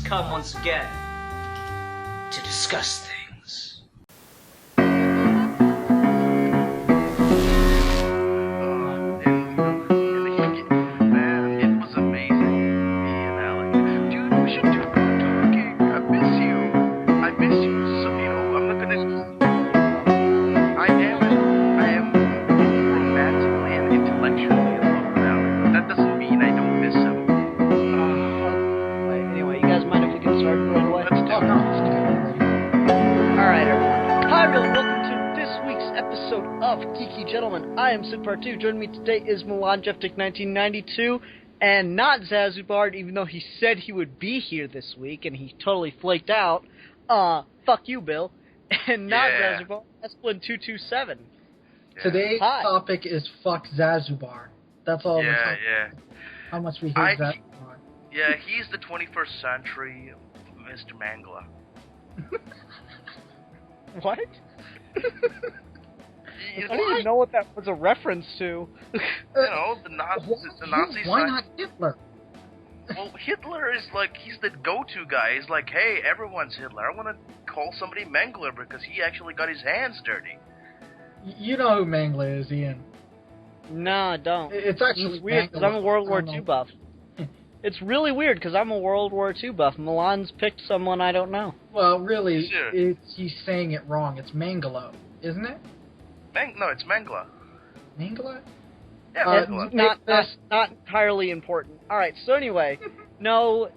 come once again to discuss things. Man, it was amazing. Me and Alex. Dude, we should do more talking. I miss you. I miss you. So, I'm not gonna. I am romantically and intellectually in love with Alex. But that doesn't mean I don't miss him. Anyway, you guys mind if we get started right away? Let's do it. Alright, everyone. Hi, everyone. Welcome to this week's episode of Geeky Gentlemen. I am Sid Part 2. Joining me today is Milan Jeftik 1992, and not Zazubard, even though he said he would be here this week, and he totally flaked out. Fuck you, Bill. And not Zazubard, Esplin 227. Today's Hi. topic is fuck Zazubar. That's all we're talking about. How much we hate Zazubar. Yeah, he's the 21st century Mr. Mangla. What? I don't even know what that was a reference to. The Nazis. It's the Nazi Why side. not Hitler? Well, Hitler is like, he's the go-to guy. He's like, hey, everyone's Hitler. I want to call somebody Mengler because he actually got his hands dirty. You know who Mangla is, Ian. No, I don't. It's actually It's weird because I'm a World War II buff. It's really weird because I'm a World War II buff. Milan's picked someone I don't know. Well, really, Sure. he's saying it wrong. It's Mangalo, isn't it? No, it's Mengla. Mangala? Yeah, It's Mengla. not entirely important. Alright, so anyway, no,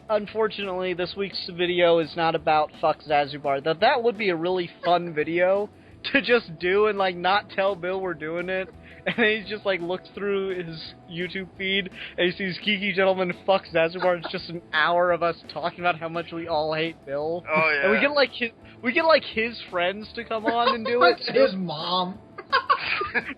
unfortunately, this week's video is not about fuck Zazubar. That would be a really fun video to just do and, like, not tell Bill we're doing it. And then he just, like, looks through his YouTube feed and he sees Geeky Gentleman fuck Zazubar. It's just an hour of us talking about how much we all hate Bill. Oh, yeah. And we get, like, his friends to come on and do it. His mom.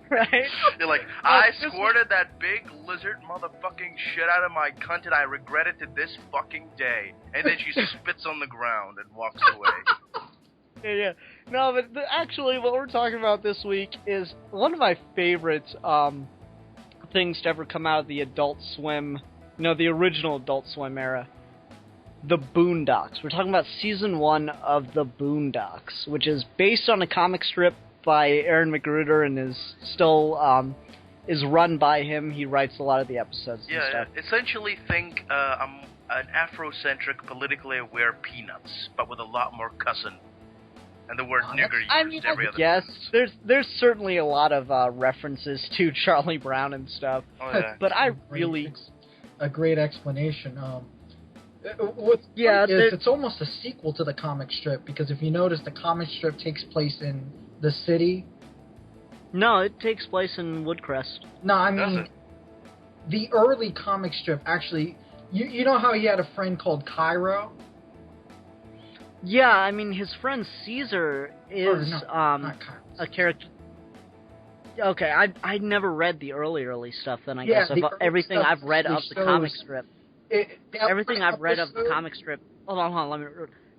Right? You're like, I squirted that big lizard motherfucking shit out of my cunt and I regret it to this fucking day. And then she spits on the ground and walks away. Yeah. No, but actually, what we're talking about this week is one of my favorite things to ever come out of the Adult Swim, the original Adult Swim era. The Boondocks. We're talking about Season 1 of The Boondocks, which is based on a comic strip by Aaron McGruder and is still is run by him. He writes a lot of the episodes and stuff. Essentially think I'm an Afrocentric, politically aware Peanuts, but with a lot more cussing. And the word nigger used every other Yes, there's certainly a lot of references to Charlie Brown and stuff. Oh, yeah. But I really... A great explanation. It's almost a sequel to the comic strip, because if you notice, the comic strip takes place in the city. No, it takes place in Woodcrest. No, I mean, the early comic strip actually... You know how he had a friend called Cairo? Yeah, I mean, his friend Caesar is not Cairo. a character... Okay, I never read the early stuff then, I Yeah, guess. the Everything early I've read of the shows- comic strip. Everything I've read of the comic strip... Hold on, let me...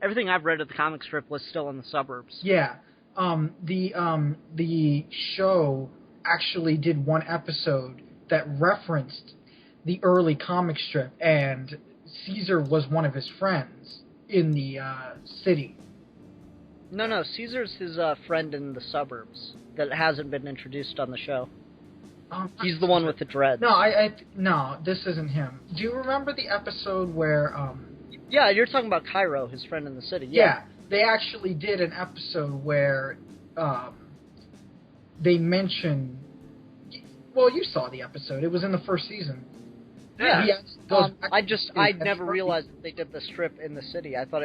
Everything I've read of the comic strip was still in the suburbs. Yeah. The show actually did one episode that referenced the early comic strip, and Caesar was one of his friends in the city. No, Caesar's his friend in the suburbs that hasn't been introduced on the show. He's the one with the dreads. No, this isn't him. Do you remember the episode where... Yeah, you're talking about Cairo, his friend in the city. Yeah, they actually did an episode where they mention... Well, you saw the episode. It was in the first season. Yeah. I never first realized that they did the strip in the city. I thought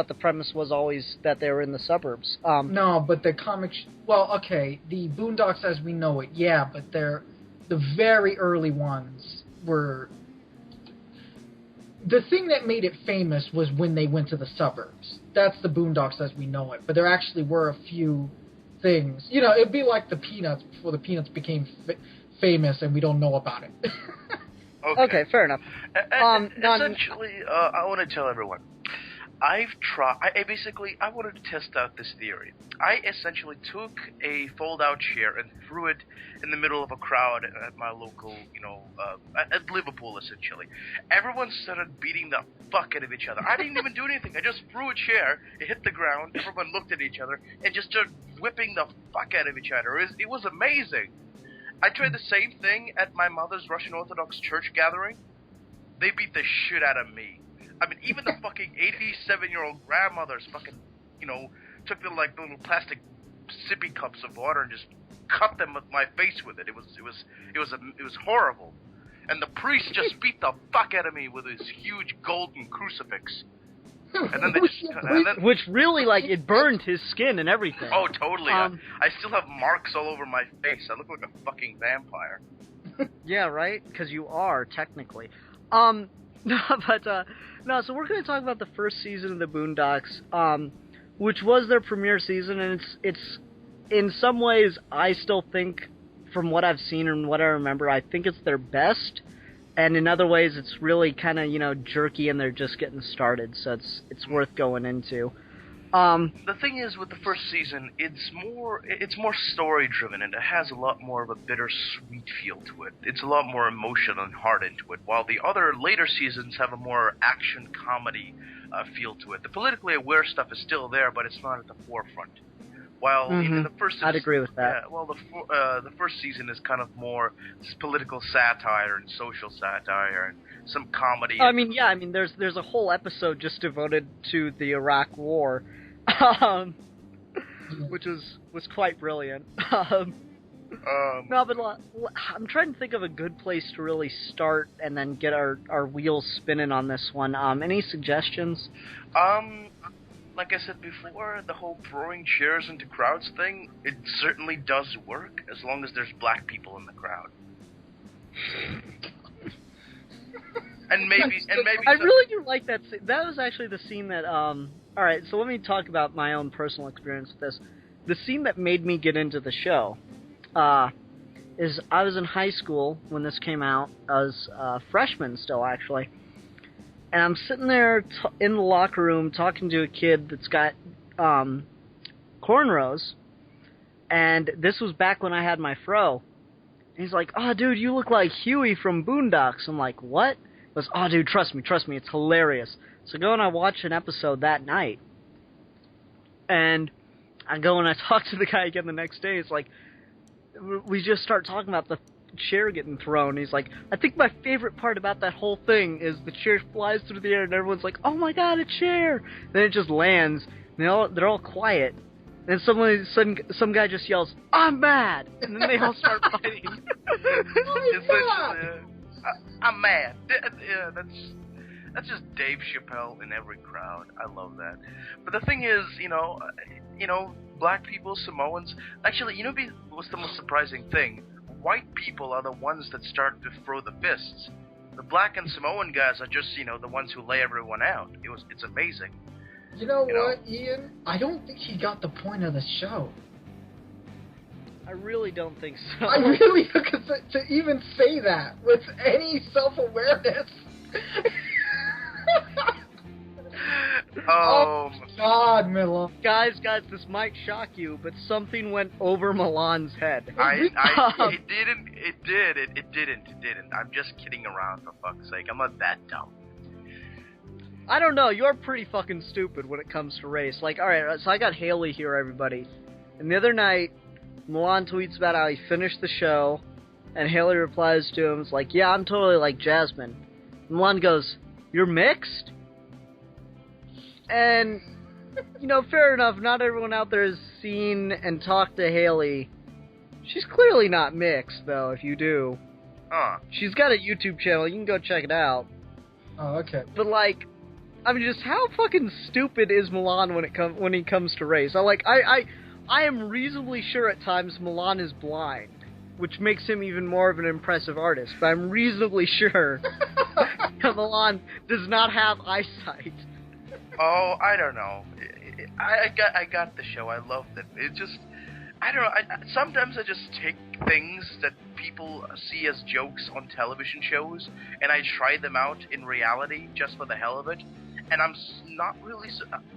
the premise was always that they were in the suburbs. No, but the comics... Well, okay, the Boondocks as we know it, yeah, but the very early ones were... The thing that made it famous was when they went to the suburbs. That's the Boondocks as we know it. But there actually were a few things. It'd be like the Peanuts before the Peanuts became famous and we don't know about it. Okay, fair enough. Essentially, I want to tell everyone, I've tried. I wanted to test out this theory. I essentially took a fold-out chair and threw it in the middle of a crowd at my local, at Liverpool, essentially. Everyone started beating the fuck out of each other. I didn't even do anything. I just threw a chair, it hit the ground, everyone looked at each other, and just started whipping the fuck out of each other. It was amazing. I tried the same thing at my mother's Russian Orthodox church gathering. They beat the shit out of me. I mean, even the fucking 87-year-old grandmothers fucking, took the little plastic sippy cups of water and just cut them with my face with it. It was horrible. And the priest just beat the fuck out of me with his huge golden crucifix. And then which really, it burned his skin and everything. Oh, totally. I still have marks all over my face. I look like a fucking vampire. Yeah, right? Because you are, technically. So we're going to talk about the first season of the Boondocks, which was their premiere season, and it's in some ways, I still think, from what I've seen and what I remember, I think it's their best, and in other ways, it's really kind of, jerky, and they're just getting started, so it's worth going into. The thing is, with the first season, it's more story-driven, and it has a lot more of a bittersweet feel to it. It's a lot more emotion and heart into it, while the other later seasons have a more action-comedy feel to it. The politically aware stuff is still there, but it's not at the forefront. While in the first, I'd agree with that. Yeah, well, the first season is kind of more political satire and social satire and some comedy. There's a whole episode just devoted to the Iraq War, which was quite brilliant. No, but I'm trying to think of a good place to really start and then get our wheels spinning on this one. Any suggestions? Like I said before, the whole throwing chairs into crowds thing, it certainly does work as long as there's black people in the crowd. and maybe. I really do like that. That was actually the scene that. All right, so let me talk about my own personal experience with this. The scene that made me get into the show, is I was in high school when this came out. I was a freshman still, actually. And I'm sitting there in the locker room talking to a kid that's got cornrows. And this was back when I had my fro. And he's like, "Oh, dude, you look like Huey from Boondocks." I'm like, "What?" He goes, "Oh, dude, trust me, it's hilarious." So I go and I watch an episode that night. And I go and I talk to the guy again the next day. It's like, we just start talking about the chair getting thrown. He's like, "I think my favorite part about that whole thing is the chair flies through the air and everyone's like, 'Oh my god, a chair!' Then it just lands and they're all quiet, and some guy just yells, 'I'm mad!' and then they all start fighting. I'm mad. Yeah, that's just Dave Chappelle in every crowd. I love that. But the thing is, black people, Samoans, actually, what's the most surprising thing? White people are the ones that start to throw the fists. The black and Samoan guys are just, the ones who lay everyone out. It's amazing. You know what, Ian? I don't think he got the point of the show. I really don't think so. I really, because to even say that with any self-awareness. Oh God, Milan. Guys, this might shock you, but something went over Milan's head. It didn't. I'm just kidding around, for fuck's sake. I'm not that dumb. I don't know. You're pretty fucking stupid when it comes to race. Alright, so I got Haley here, everybody. And the other night, Milan tweets about how he finished the show, and Haley replies to him, it's like, "Yeah, I'm totally like Jasmine." Milan goes, "You're mixed?" And, fair enough, not everyone out there has seen and talked to Haley. She's clearly not mixed, though, if you do. She's got a YouTube channel, you can go check it out. Oh, okay. But, just how fucking stupid is Milan when he comes to race? I am reasonably sure at times Milan is blind, which makes him even more of an impressive artist, but I'm reasonably sure that Milan does not have eyesight. Oh, I don't know. I got the show. I loved it. It just, I don't know. Sometimes I just take things that people see as jokes on television shows, and I try them out in reality just for the hell of it. and I'm not really.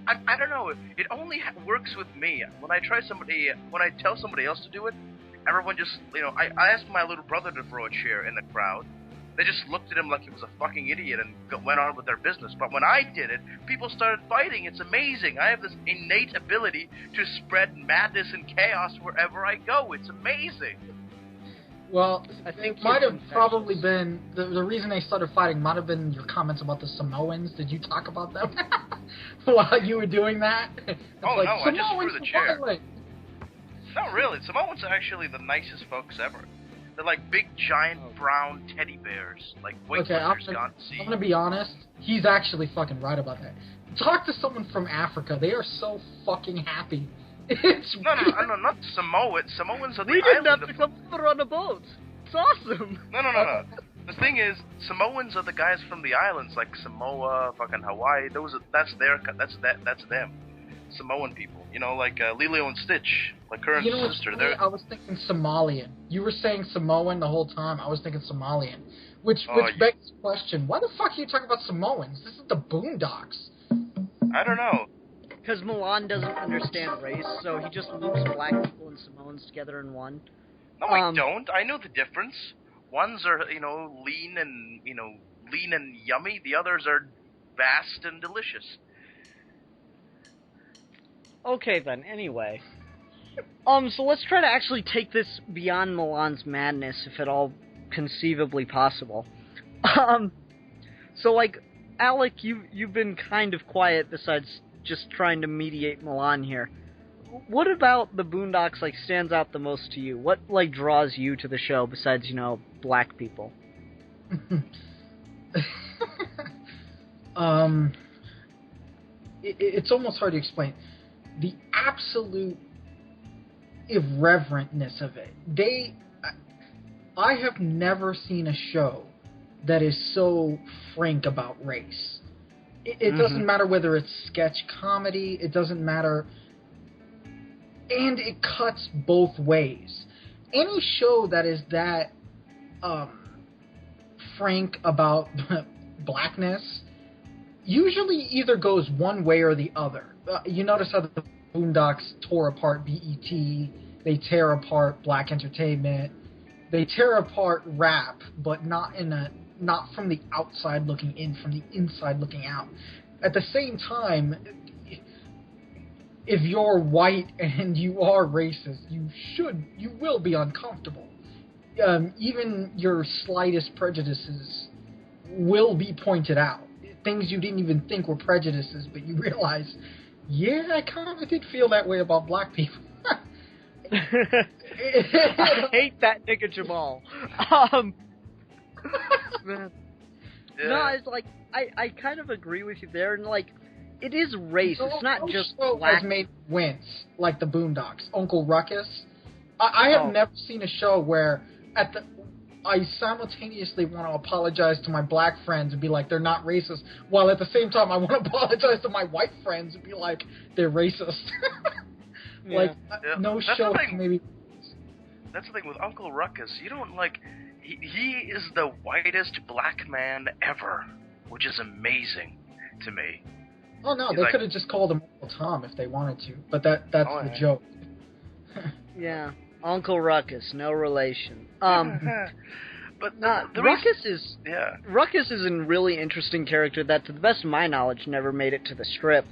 I don't know. It only works with me. When I tell somebody else to do it, everyone just, I asked my little brother to throw a chair in the crowd. They just looked at him like he was a fucking idiot and went on with their business. But when I did it, people started fighting. It's amazing. I have this innate ability to spread madness and chaos wherever I go. It's amazing. Well, I think it might have probably been, the reason they started fighting might have been your comments about the Samoans. Did you talk about them while you were doing that? Oh, no, I just threw the chair. Violent. No, really. Samoans are actually the nicest folks ever. They're like big, giant, brown teddy bears. Like weightlifters gone to see. I'm going to be honest. He's actually fucking right about that. Talk to someone from Africa. They are so fucking happy. It's No, not Samoans. Samoans are the We didn't island have to come over on a boat. It's awesome. No. The thing is, Samoans are the guys from the islands, like Samoa, fucking Hawaii. That's them. Samoan people. Like Lilo and Stitch, like her and sister. I was thinking Somalian. You were saying Samoan the whole time. I was thinking Somalian. Which begs the question, why the fuck are you talking about Samoans? This is the Boondocks. I don't know. Because Milan doesn't understand race, so he just loops black people and Samoans together in one. No, I don't. I know the difference. Ones are, lean and yummy. The others are vast and delicious. Okay then, anyway. So let's try to actually take this beyond Milan's madness, if at all conceivably possible. So like, Alec, you've been kind of quiet besides just trying to mediate Milan here. What about the Boondocks, like, stands out the most to you? What, like, draws you to the show besides, black people? It's almost hard to explain. The absolute irreverentness of it. I have never seen a show that is so frank about race. It doesn't matter whether it's sketch comedy, it doesn't matter, and it cuts both ways. Any show that is that frank about blackness usually either goes one way or the other. You notice how the Boondocks tore apart BET, they tear apart black entertainment, they tear apart rap, but not from the outside looking in, from the inside looking out. At the same time, if you're white and you are racist, you will be uncomfortable. Even your slightest prejudices will be pointed out. Things you didn't even think were prejudices, but you realize, yeah, I kind of did feel that way about black people. I hate that nigga Jamal. Man. Yeah. No, it's like, I kind of agree with you there, and like, it is race. It's not just black. Has made wince, like the Boondocks. Uncle Ruckus. I have never seen a show where I simultaneously want to apologize to my black friends and be like, they're not racist, while at the same time I want to apologize to my white friends and be like, they're racist. No show maybe. That's the thing with Uncle Ruckus. You don't like. He is the whitest black man ever, which is amazing to me. Oh no, they could have just called him Uncle Tom if they wanted to, but that's the joke. Yeah, Uncle Ruckus, no relation. But Ruckus is a really interesting character that, to the best of my knowledge, never made it to the strip.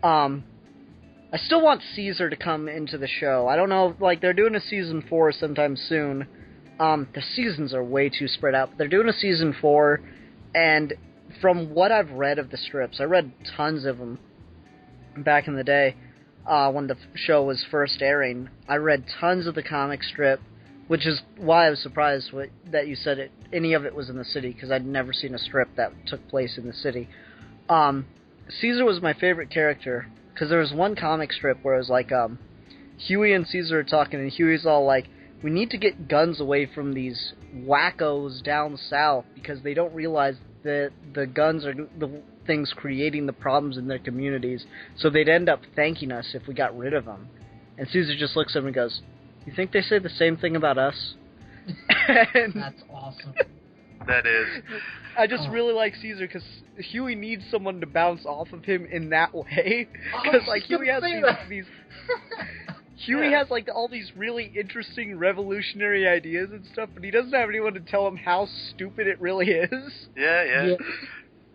I still want Caesar to come into the show. I don't know, like, they're doing a season 4 sometime soon. The seasons are way too spread out, but they're doing a season 4, and from what I've read of the strips, I read tons of them back in the day, when the show was first airing. I read tons of the comic strip, which is why I was surprised that you said any of it was in the city, because I'd never seen a strip that took place in the city. Caesar was my favorite character, because there was one comic strip where it was like, Huey and Caesar are talking, and Huey's all like, we need to get guns away from these wackos down south, because they don't realize that the guns are the things creating the problems in their communities, so they'd end up thanking us if we got rid of them. And Caesar just looks at him and goes, you think they say the same thing about us? That's awesome. That is. I just really like Caesar because Huey needs someone to bounce off of him in that way. Because like Huey has these Huey has like all these really interesting revolutionary ideas and stuff, but he doesn't have anyone to tell him how stupid it really is. Yeah.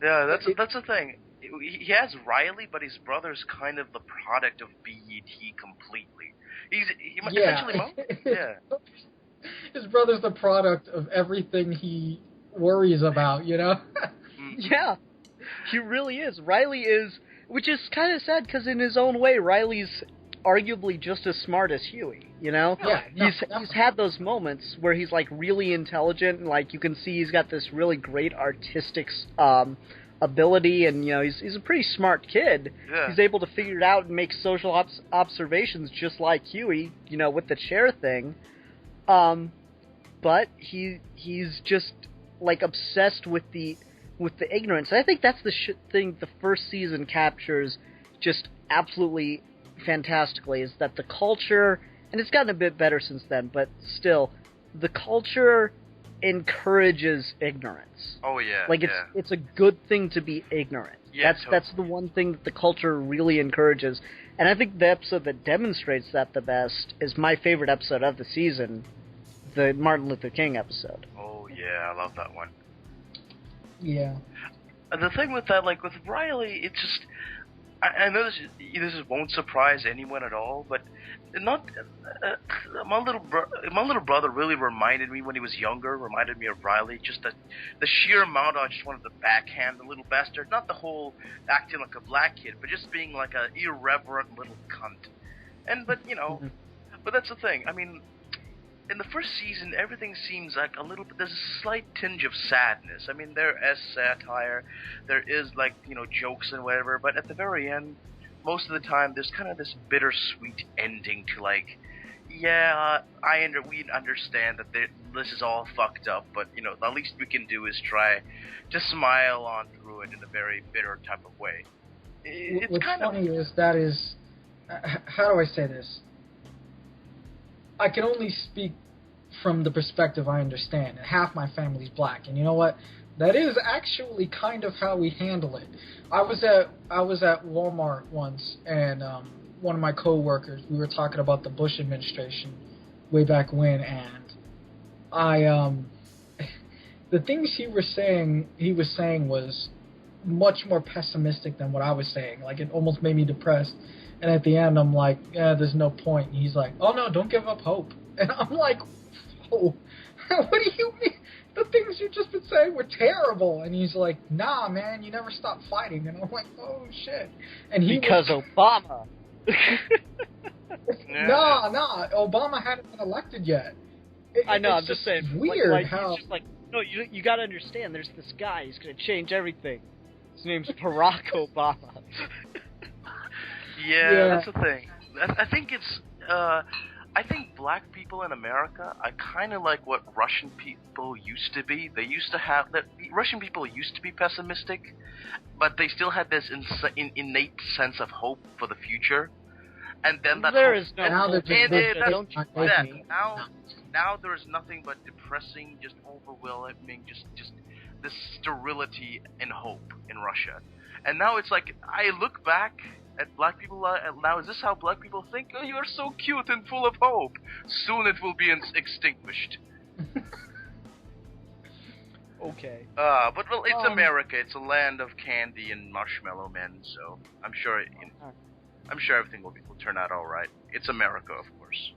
That's the thing. He has Riley, but his brother's kind of the product of BET completely. His brother's the product of everything he worries about, you know? Yeah, he really is. Riley is, which is kind of sad because in his own way, Riley's arguably just as smart as Huey, you know? Yeah, he's had those moments where he's like really intelligent and like you can see he's got this really great artistic ability, and you know he's a pretty smart kid. Yeah. He's able to figure it out and make social observations just like Huey, you know, with the chair thing. But he's just like obsessed with the ignorance. And I think that's the thing the first season captures just absolutely fantastically, is that the culture, and it's gotten a bit better since then, but still, the culture encourages ignorance. Oh yeah. Like it's a good thing to be ignorant. Yeah, that's the one thing that the culture really encourages. And I think the episode that demonstrates that the best is my favorite episode of the season, the Martin Luther King episode. Oh yeah, I love that one. Yeah. And the thing with that, like with Riley, it's just I know this won't surprise anyone at all, but my little brother really reminded me when he was younger. Reminded me of Riley. Just the sheer amount I just wanted to backhand the little bastard. Not the whole acting like a black kid, but just being like an irreverent little cunt. But that's the thing. I mean, in the first season, everything seems like a little bit. There's a slight tinge of sadness. I mean, there is satire, there is like jokes and whatever. But at the very end, most of the time, there's kind of this bittersweet ending to like, yeah, we understand that this is all fucked up, but the least we can do is try to smile on through it in a very bitter type of way. What's funny is how do I say this? I can only speak from the perspective I understand, and half my family's black, and you know what? That is actually kind of how we handle it. I was at Walmart once, and one of my coworkers, we were talking about the Bush administration way back when, and the things he was saying was much more pessimistic than what I was saying. Like, it almost made me depressed. And at the end, I'm like, yeah, there's no point. And he's like, oh, no, don't give up hope. And I'm like, oh, what do you mean? The things you've just been saying were terrible. And he's like, nah, man, you never stop fighting. And I'm like, oh, shit. And Obama. No, Obama hadn't been elected yet. I know, I'm just saying. Weird like, how... He's just like, no, you got to understand, there's this guy, he's going to change everything. His name's Barack Obama. Yeah, that's the thing. I think it's. I think black people in America are kind of like what Russian people used to be. They used to have that. Russian people used to be pessimistic, but they still had this innate sense of hope for the future. And then that there is no now hope. Now there is nothing but depressing, just overwhelming, just this sterility and hope in Russia. And now it's like I look back at black people now. Is this how black people think? Oh, you are so cute and full of hope. Soon it will be extinguished. Okay. But it's America. It's a land of candy and marshmallow men. So I'm sure everything will turn out all right. It's America, of course.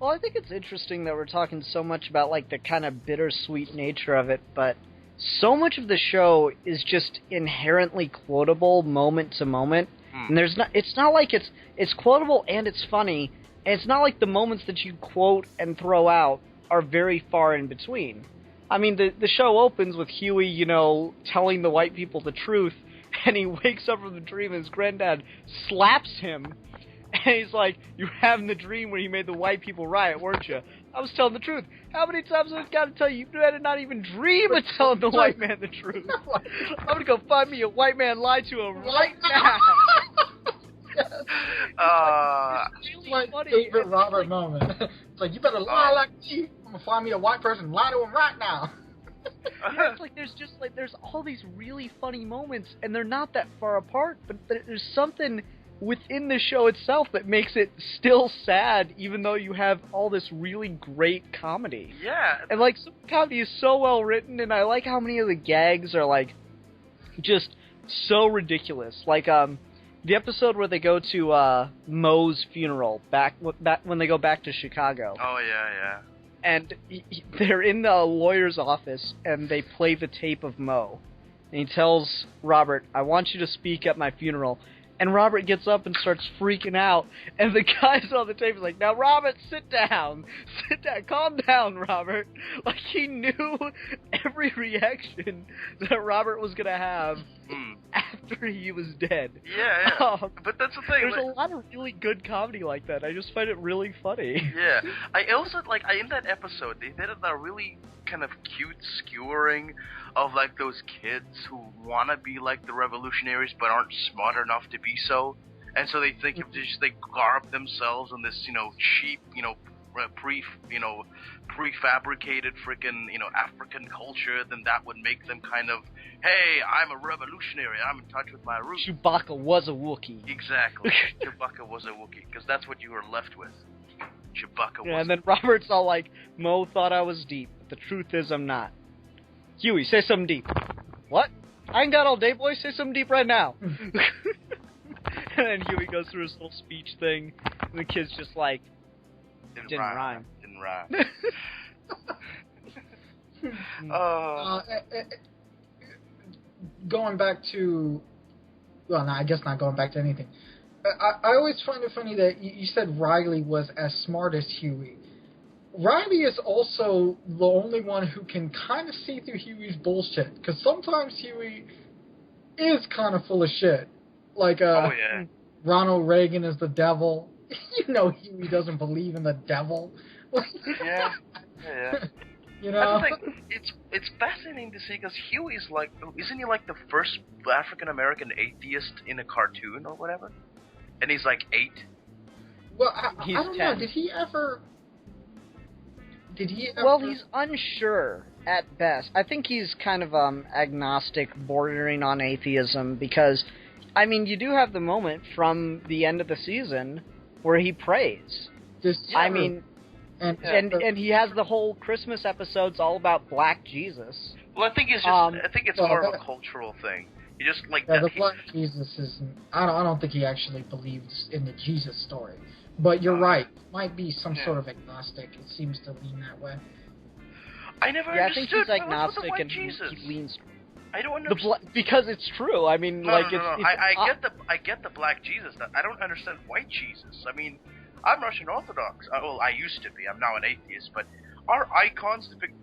Well, I think it's interesting that we're talking so much about like the kind of bittersweet nature of it, but so much of the show is just inherently quotable moment to moment. And it's not like it's quotable and it's funny, and it's not like the moments that you quote and throw out are very far in between. I mean, the show opens with Huey, telling the white people the truth, and he wakes up from the dream and his granddad slaps him, and he's like, "You were having the dream where you made the white people riot, weren't you?" I was telling the truth. How many times have I got to tell you? You better not even dream of telling the white man the truth. I'm going to go find me a white man lied to him right now. It's my favorite Robert moment. It's like, you better lie like me. I'm going to find me a white person and lie to him right now. Yeah, it's like there's all these really funny moments, and they're not that far apart, but there's something within the show itself that makes it still sad, even though you have all this really great comedy. Yeah. And, like, some comedy is so well written, and I like how many of the gags are, like, just so ridiculous. Like, the episode where they go to Moe's funeral, back when they go back to Chicago. Oh, yeah. And they're in the lawyer's office, and they play the tape of Moe. And he tells Robert, "I want you to speak at my funeral." And Robert gets up and starts freaking out. And the guys on the tape is like, "Now, Robert, sit down. Sit down. Calm down, Robert." Like, he knew every reaction that Robert was going to have after he was dead. Yeah. But that's the thing. There's a lot of really good comedy like that. I just find it really funny. Yeah. I also, in that episode, they did a really kind of cute skewering of, like, those kids who want to be like the revolutionaries but aren't smart enough to be so, and so they think if they garb themselves in this, cheap, prefabricated freaking, African culture, then that would make them kind of, hey, I'm a revolutionary, I'm in touch with my roots. Chewbacca was a Wookiee. Exactly. Chewbacca was a Wookiee, because that's what you were left with. Chewbacca was. Yeah, and then Robert's all like, "Moe thought I was deep, but the truth is I'm not." Huey, say something deep. What? I ain't got all day, boy. Say something deep right now. And then Huey goes through his little speech thing, and the kid's just like, Didn't rhyme. Going back to, well, no, I guess not going back to anything. I always find it funny that you said Riley was as smart as Huey. Riley is also the only one who can kind of see through Huey's bullshit, because sometimes Huey is kind of full of shit. Like, Ronald Reagan is the devil. Huey doesn't believe in the devil. Yeah. You know? That's the thing. It's fascinating to see, because Huey's like, isn't he like the first African American atheist in a cartoon or whatever? And he's like 8. Well, I don't 10. know. Did he ever? Well, he's unsure at best. I think he's kind of agnostic, bordering on atheism, because, I mean, you do have the moment from the end of the season where he prays. I mean, and he has the whole Christmas episodes all about Black Jesus. Well, I think it's just more of a cultural thing. You just like the Black Jesus isn't. I don't think he actually believes in the Jesus story. But you're right. It might be some sort of agnostic. It seems to lean that way. I never understood. Yeah, I think he's agnostic what's and Jesus? he leans. I don't understand. Because it's true. I mean, No. I get the Black Jesus. I don't understand white Jesus. I mean, I'm Russian Orthodox. Well, I used to be. I'm now an atheist. But our icons depict,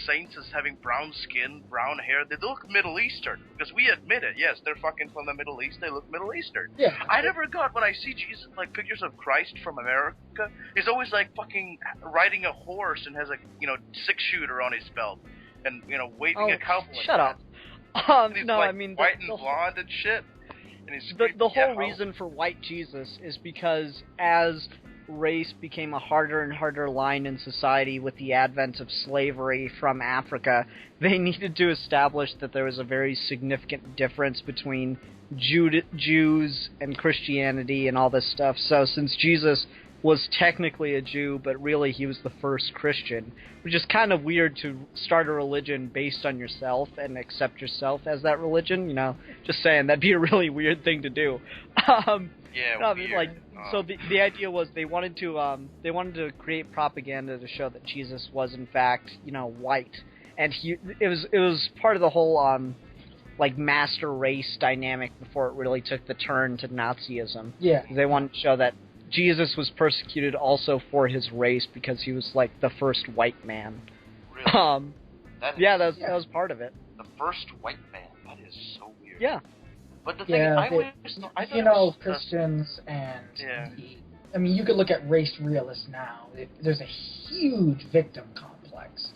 saints as having brown skin, brown hair. They look Middle Eastern. Because we admit it. Yes, they're fucking from the Middle East. They look Middle Eastern. Yeah. I never got, when I see Jesus, like pictures of Christ from America, he's always like fucking riding a horse and has a, 6-shooter on his belt. And, waving a cowboy. Shut up. No, like I mean... white and blonde and shit. And he's the whole reason for white Jesus is because as race became a harder and harder line in society with the advent of slavery from Africa, they needed to establish that there was a very significant difference between Jews and Christianity and all this stuff. So since Jesus was technically a Jew, but really he was the first Christian, which is kind of weird to start a religion based on yourself and accept yourself as that religion, just saying, that'd be a really weird thing to do. So the idea was they wanted to create propaganda to show that Jesus was in fact, white, and it was part of the whole master race dynamic before it really took the turn to Nazism. Yeah, they wanted to show that Jesus was persecuted also for his race because he was like the first white man. Really? That was part of it. The first white man. That is so weird. Yeah. But the thing Christians and I mean, you could look at race realists now. There's a huge victim complex.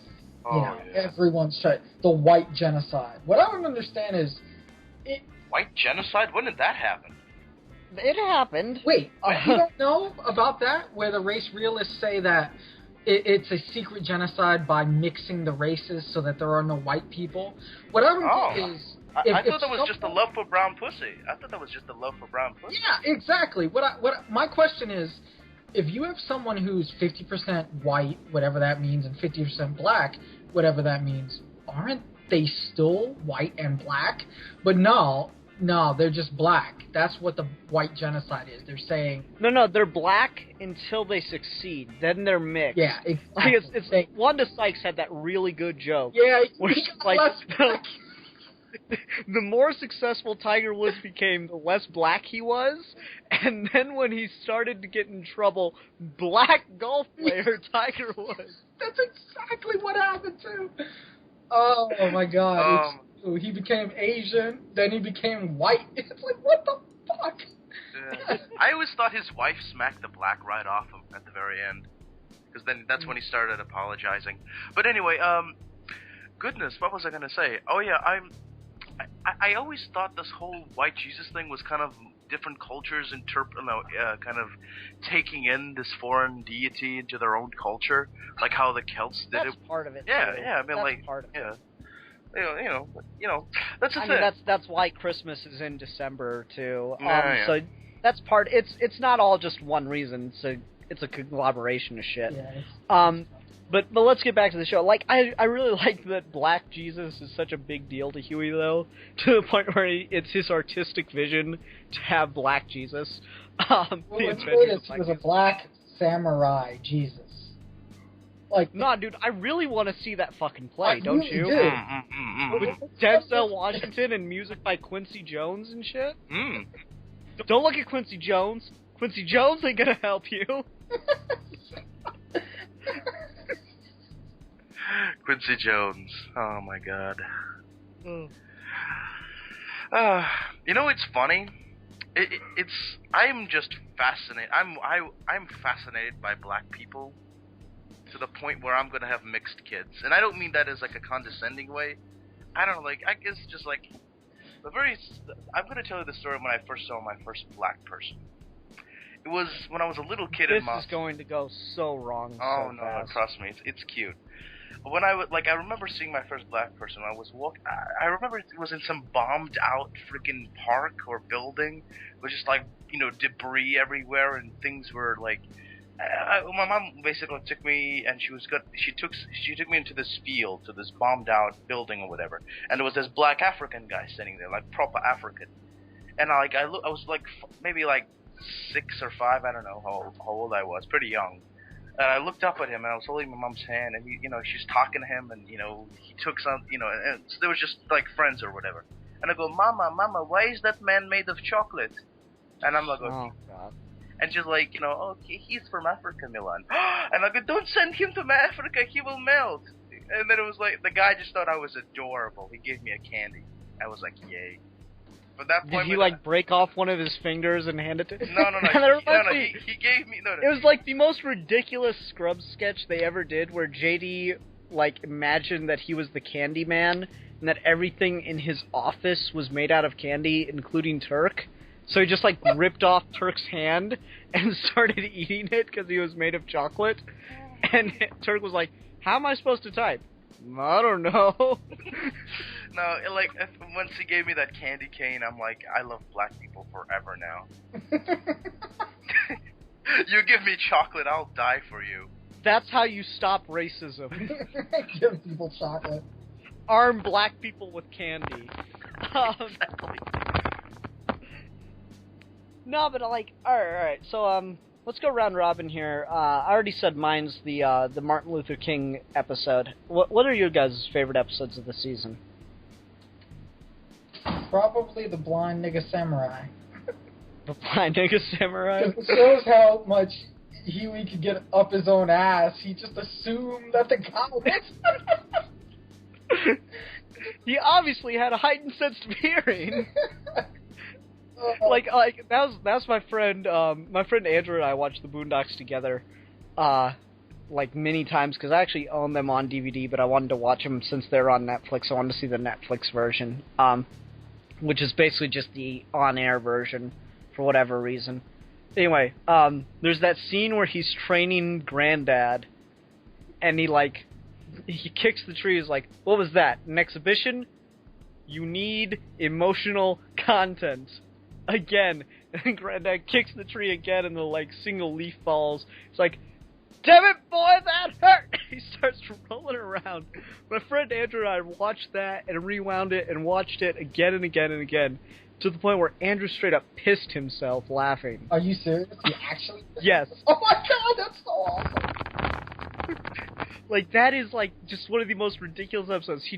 Everyone's trying the white genocide. What I don't understand is white genocide. When did that happen? It happened. Wait, you don't know about that? Where the race realists say that it's a secret genocide by mixing the races so that there are no white people. What I don't get is... I thought that was just a love for brown pussy. I thought that was just a love for brown pussy. Yeah, exactly. My question is, if you have someone who's 50% white, whatever that means, and 50% black, whatever that means, aren't they still white and black? But no, they're just black. That's what the white genocide is. They're saying... No, they're black until they succeed. Then they're mixed. Yeah, exactly. It's Wanda Sykes had that really good joke. Yeah, which like... The more successful Tiger Woods became, the less black he was, and then when he started to get in trouble, black golf player Tiger Woods. That's exactly what happened too. Oh my God! He became Asian, then he became white. It's like, what the fuck? I always thought his wife smacked the black right off him at the very end, because then that's when he started apologizing. But anyway, goodness, what was I gonna say? Oh yeah, I always thought this whole white Jesus thing was kind of different cultures kind of taking in this foreign deity into their own culture, like how the Celts did it. That's part of it. Yeah, too. yeah. I mean, that's like, part of yeah. It. That's the I thing. mean, that's why Christmas is in December too. Yeah. So that's part. It's not all just one reason. It's a conglomeration of shit. Yeah, But let's get back to the show. Like, I really like that Black Jesus is such a big deal to Huey, though, to the point where it's his artistic vision to have Black Jesus. Well, what's great is he was a black samurai Jesus. Like, nah, dude, I really want to see that fucking play, don't really you? do. With Denzel Washington and music by Quincy Jones and shit. Mm. Don't look at Quincy Jones. Quincy Jones ain't gonna help you. Quincy Jones. Oh my God. You know, it's funny. I'm just fascinated. I'm fascinated by black people to the point where I'm gonna have mixed kids, and I don't mean that as like a condescending way. I don't know, like, I guess just like I'm gonna tell you the story when I first saw my first black person. It was when I was a little kid in my... This is going to go so wrong. Oh so no, fast. trust me, it's cute. When I remember seeing my first black person. I remember it was in some bombed out freaking park or building. It was just like, debris everywhere, and things were like. My mom basically took me, and she took me into this field, to this bombed out building or whatever, and there was this black African guy sitting there, like proper African, and I was like maybe like 6 or 5, I don't know how old I was, pretty young. And I looked up at him, and I was holding my mom's hand, and she's talking to him, and he took some, and so they were just like friends or whatever. And I go, Mama, why is that man made of chocolate? And I'm like, oh God. And she's like, okay, he's from Africa, Milan. And I go, don't send him to Africa, he will melt. And then it was like, the guy just thought I was adorable. He gave me a candy. I was like, yay. But that point, did he break off one of his fingers and hand it to? No. He gave me no. It was like the most ridiculous Scrubs sketch they ever did, where JD imagined that he was the Candy Man and that everything in his office was made out of candy, including Turk. So he just ripped off Turk's hand and started eating it because he was made of chocolate. And Turk was like, "How am I supposed to type?" I don't know. No, once he gave me that candy cane, I'm like, I love black people forever now. You give me chocolate, I'll die for you. That's how you stop racism. Give people chocolate. Arm black people with candy. Exactly. No, but alright. So let's go round robin here. I already said mine's the Martin Luther King episode. What are your guys' favorite episodes of the season? Probably the blind nigga samurai. The blind nigga samurai? It shows how much Huey could get up his own ass. He just assumed that the guy was... He obviously had a heightened sense of hearing. That's my friend Andrew and I watched the Boondocks together, many times, because I actually own them on DVD, but I wanted to watch them since they're on Netflix. I wanted to see the Netflix version, which is basically just the on-air version for whatever reason. Anyway, there's that scene where he's training Granddad and he kicks the tree. He's like, what was that? An exhibition? You need emotional content. Again. And Granddad kicks the tree again, and the, single leaf falls. It's like, damn it, boy, that hurt! He starts rolling around. My friend Andrew and I watched that, and rewound it, and watched it again and again and again, to the point where Andrew straight up pissed himself laughing. Are you serious? He actually? Yes. Oh my god, that's so awesome! That is, just one of the most ridiculous episodes. He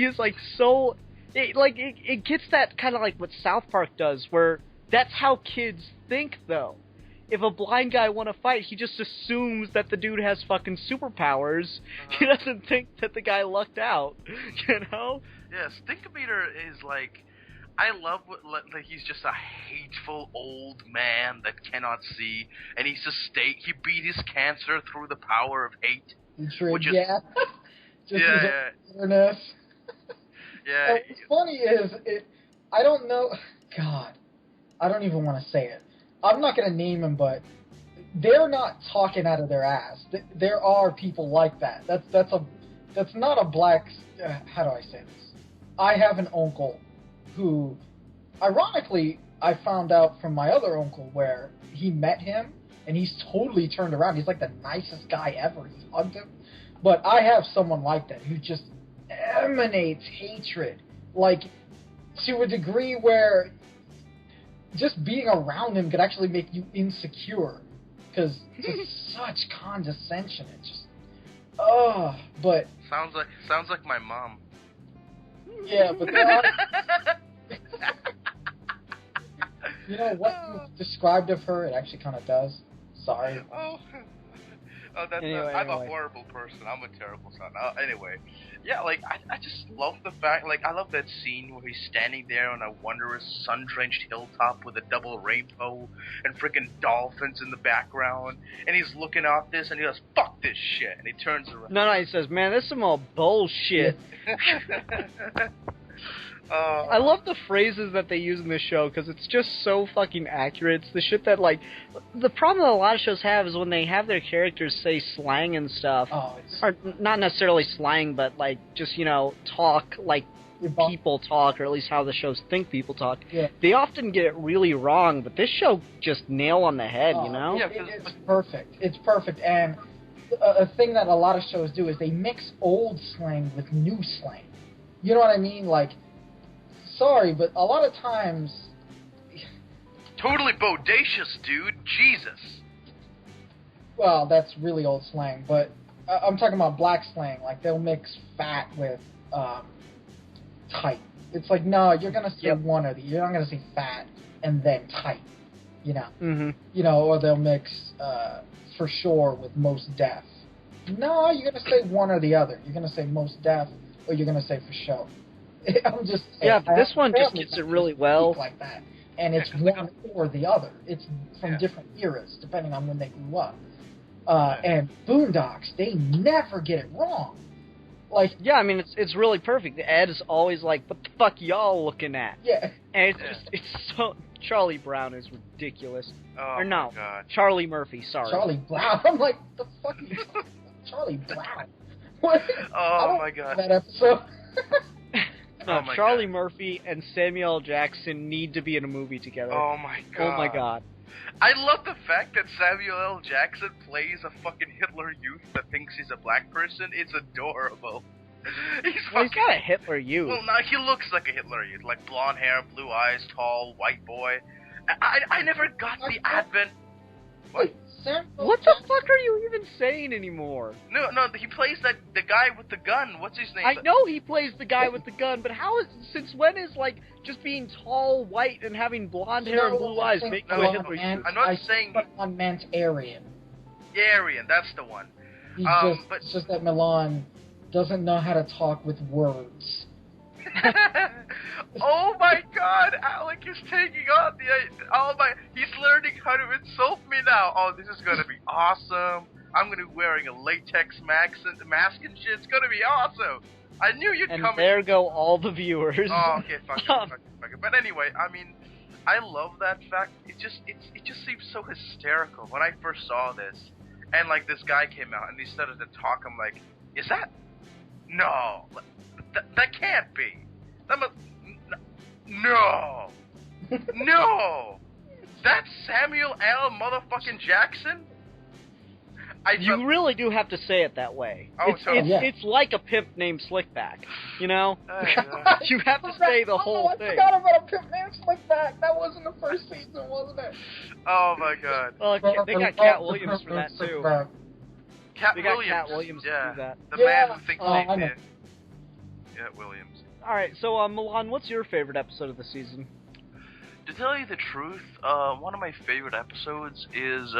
is, so... It gets that kind of like what South Park does, where that's how kids think, though. If a blind guy want to fight, he just assumes that the dude has fucking superpowers. He doesn't think that the guy lucked out, you know? Yeah, Stinkometer is I love that he's just a hateful old man that cannot see, and he beat his cancer through the power of hate. Which is, yeah. Just yeah. bitterness. Yeah. What's funny is, I don't know, God, I don't even want to say it. I'm not going to name them, but they're not talking out of their ass. There are people like that. That's not a black, how do I say this? I have an uncle who, ironically, I found out from my other uncle where he met him, and he's totally turned around. He's like the nicest guy ever. He hugged him. But I have someone like that who just emanates hatred, to a degree where just being around him could actually make you insecure, because it's such condescension. It's just, but sounds like my mom. Yeah, but there are, you know what you described of her, it actually kind of does. Sorry. I'm a horrible person. I'm a terrible son. Anyway, yeah, I just love the fact, I love that scene where he's standing there on a wondrous sun-drenched hilltop with a double rainbow and freaking dolphins in the background, and he's looking at this and he goes, fuck this shit, and he turns around. No, he says, man, this is some old bullshit. I love the phrases that they use in this show, because it's just so fucking accurate. It's the shit that, the problem that a lot of shows have is when they have their characters say slang and stuff. Or not necessarily slang, but, just, talk like people talk, or at least how the shows think people talk. Yeah. They often get it really wrong, but this show just nail on the head, you know? Yeah, it's perfect. It's perfect, and a thing that a lot of shows do is they mix old slang with new slang. You know what I mean? Sorry, but a lot of times... Totally bodacious, dude. Jesus. Well, that's really old slang, but I'm talking about black slang. They'll mix fat with tight. It's no, you're going to say one or the... You're not going to say fat and then tight, you know? Mm-hmm. Or they'll mix for sure with most deaf. No, you're going to say one or the other. You're going to say most deaf, or you're going to say for sure. I'm just saying, yeah, but this one just gets it really well. Like that, and it's one or the other. It's from different eras, depending on when they grew up. And Boondocks, they never get it wrong. Yeah, I mean, it's really perfect. Ed is always like, "What the fuck y'all looking at?" Yeah, and it's so. Charlie Brown is ridiculous. Oh, or no, my God. Charlie Murphy. Sorry, Charlie Brown. I'm like, the fuck are you talking about? Charlie Brown? What? Oh my God, that episode. No, oh Charlie God. Murphy and Samuel L. Jackson need to be in a movie together. Oh my God. Oh my God. I love the fact that Samuel L. Jackson plays a fucking Hitler Youth that thinks he's a black person. It's adorable. He's not a Hitler Youth. Well, no, he looks like a Hitler Youth, blonde hair, blue eyes, tall, white boy. I never got the advent. What? What the fuck are you even saying anymore? No, he plays the guy with the gun. What's his name? I know he plays the guy with the gun, but since when is just being tall, white, and having blonde hair and blue eyes make you a Hitler Youth? I'm not saying Milan meant Aryan. Aryan, that's the one. It's just that Milan doesn't know how to talk with words. Oh my God, Alec is taking on he's learning how to insult me now. Oh, this is gonna be awesome. I'm gonna be wearing a latex mask and shit. It's gonna be awesome. I knew you'd come. And there go all the viewers. Oh, okay, fuck it. But anyway, I mean, I love that fact. It just seems so hysterical when I first saw this. and like this guy came out and he started to talk. I'm like, is that? No, that can't be. That must, no, no. That's Samuel L. motherfucking Jackson. You really do have to say it that way. Oh, it's like a pimp named Slickback, you know? You have to say the whole thing. I forgot about a pimp named Slickback. That wasn't the first season, wasn't it? Oh my god. Well, they got Cat Williams for that too. Cat Williams to do that. The man who thinks he's in. Yeah, Williams. Alright, so Milan, what's your favorite episode of the season? To tell you the truth, one of my favorite episodes is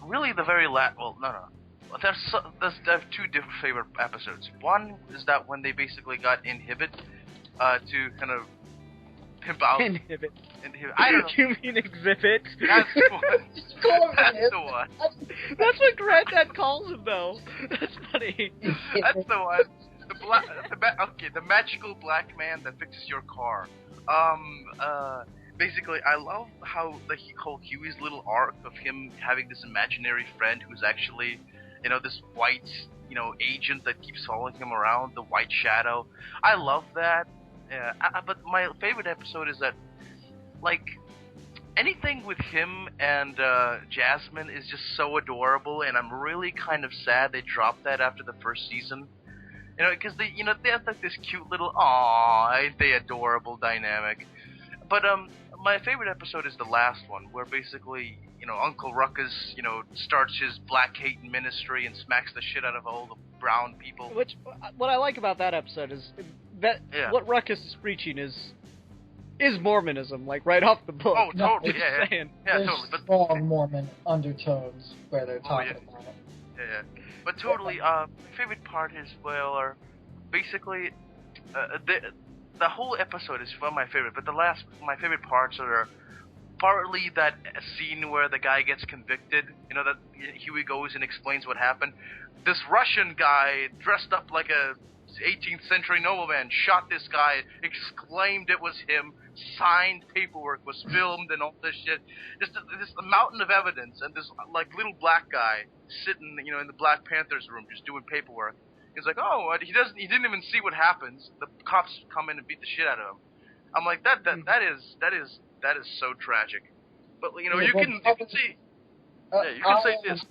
really the very last. Well, no. I have two different favorite episodes. One is that when they basically got Inhibit to kind of pimp out. Inhibit. I don't know. You mean Exhibit? That's the one. That's the one. That's what Granddad calls him, though. That's funny. That's the one. The magical black man that fixes your car. Basically, I love how he called Huey's little arc of him having this imaginary friend who's actually, this white, agent that keeps following him around, the White Shadow. I love that. Yeah, but my favorite episode is that, anything with him and Jasmine is just so adorable, and I'm really kind of sad they dropped that after the first season. Because they have this cute little ain't they adorable dynamic. But my favorite episode is the last one, where basically, Uncle Ruckus, starts his black hate ministry and smacks the shit out of all the brown people. Which, what I like about that episode is that what Ruckus is preaching is Mormonism, right off the book. Oh, totally, yeah, There's totally. But strong Mormon undertones where they're talking about it. Yeah. But totally, my favorite part is, basically, the whole episode is one of my favorite, but my favorite parts are partly that scene where the guy gets convicted, that Huey goes and explains what happened. This Russian guy, dressed up like a 18th century nobleman, shot this guy, exclaimed it was him, signed paperwork, was filmed and all this shit. Just this mountain of evidence, and this, little black guy sitting, in the Black Panther's room just doing paperwork. He's like, oh, he didn't even see what happens. The cops come in and beat the shit out of him. I'm like, that is so tragic. But you can see. You can say this.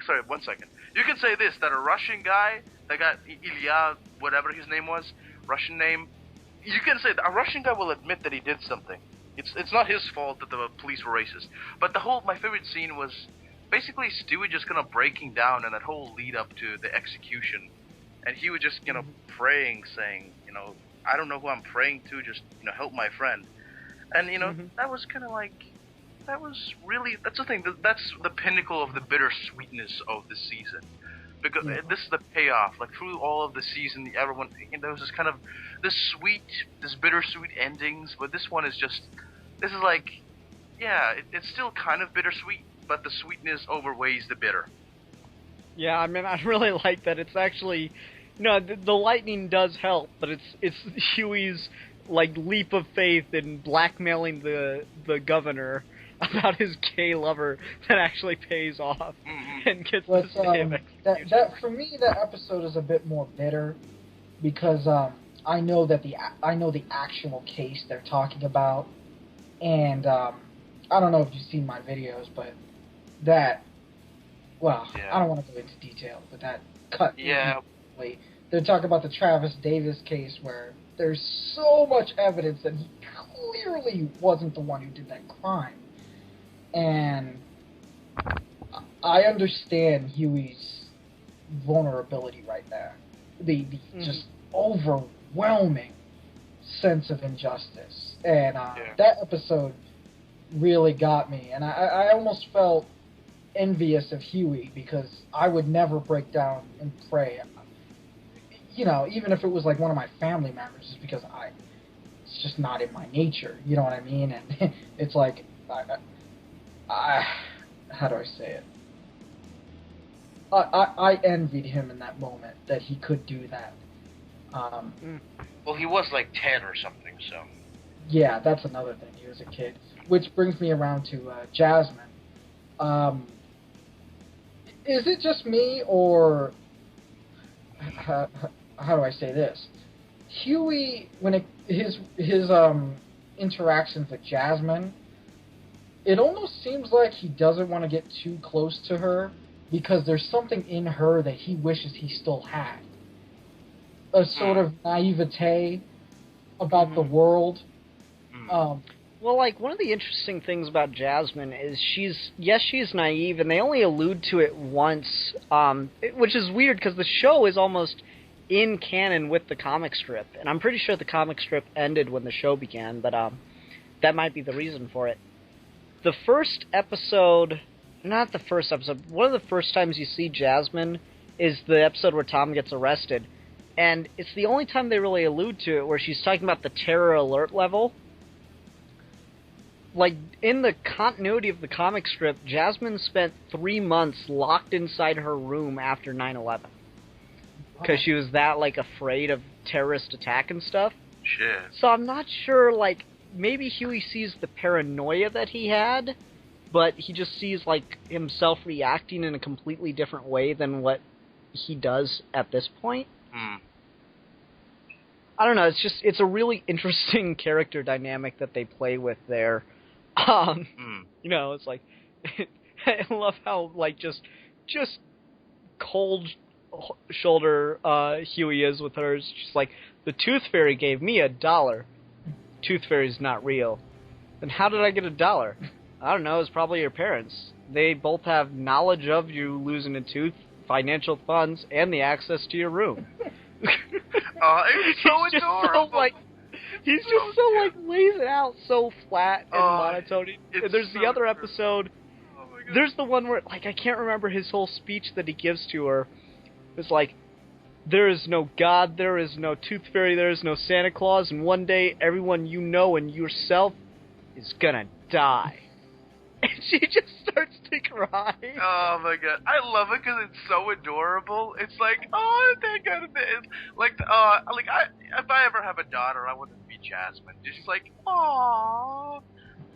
Sorry, 1 second. You can say this, that a Russian guy that got Ilya, whatever his name was, Russian name. You can say that a Russian guy will admit that he did something. It's not his fault that the police were racist. But my favorite scene was basically Stewie just kind of breaking down and that whole lead up to the execution, and he was just praying, saying, I don't know who I'm praying to, just help my friend, and that was kind of that's the thing, that's the pinnacle of the bittersweetness of the season, because this is the payoff. Through all of the season, everyone there was this kind of this bittersweet endings, but this one is it's still kind of bittersweet. But the sweetness overweighs the bitter. Yeah, I mean, I really like that. It's actually, the lightning does help, but it's Huey's leap of faith in blackmailing the governor about his gay lover that actually pays off and gets the same execution. That for me, that episode is a bit more bitter because I know the actual case they're talking about, and I don't know if you've seen my videos, but I don't want to go into detail, but that cut. Yeah. They're talking about the Travis Davis case where there's so much evidence that he clearly wasn't the one who did that crime. And I understand Huey's vulnerability right there. The just overwhelming sense of injustice. And that episode really got me. And I almost felt envious of Huey because I would never break down and pray. Even if it was one of my family members, just because it's just not in my nature. You know what I mean? And it's how do I say it? I envied him in that moment that he could do that. Well, he was 10 or something, so. Yeah, that's another thing. He was a kid. Which brings me around to Jasmine. is it just me, or how do I say this? Huey, his interactions with Jasmine, it almost seems like he doesn't want to get too close to her because there's something in her that he wishes he still had. A sort of naivete about the world. Well, like, one of the interesting things about Jasmine is she's naive, and they only allude to it once, which is weird because the show is almost in canon with the comic strip, and I'm pretty sure the comic strip ended when the show began, but that might be the reason for it. The first episode, not the first episode, one of the first times you see Jasmine is the episode where Tom gets arrested, and it's the only time they really allude to it where she's talking about the terror alert level. Like, in the continuity of the comic strip, Jasmine spent 3 months locked inside her room after 9/11. Because she was that, like, afraid of terrorist attack and stuff. Shit. So I'm not sure, like, maybe Huey sees the paranoia that he had, but he just sees, like, himself reacting in a completely different way than what he does at this point. I don't know, it's a really interesting character dynamic that they play with there. You know, it's like, I love how, like, just cold shoulder Huey is with hers. She's like, the Tooth Fairy gave me $1. Tooth Fairy's not real. Then how did I get $1? I don't know, it's probably your parents. They both have knowledge of you losing a tooth, financial funds, and the access to your room. It's so adorable. He's just so, like, lays it out so flat and monotone. There's the other episode. Oh my God. There's the one where, like, I can't remember his whole speech that he gives to her. It's like, there is no God, there is no Tooth Fairy, there is no Santa Claus, and one day everyone you know and yourself is gonna die. And she just starts to cry. Oh my God, I love it because it's so adorable. It's like, oh, that kind of thing. If I ever have a daughter, I want it to be Jasmine. Just like, aww.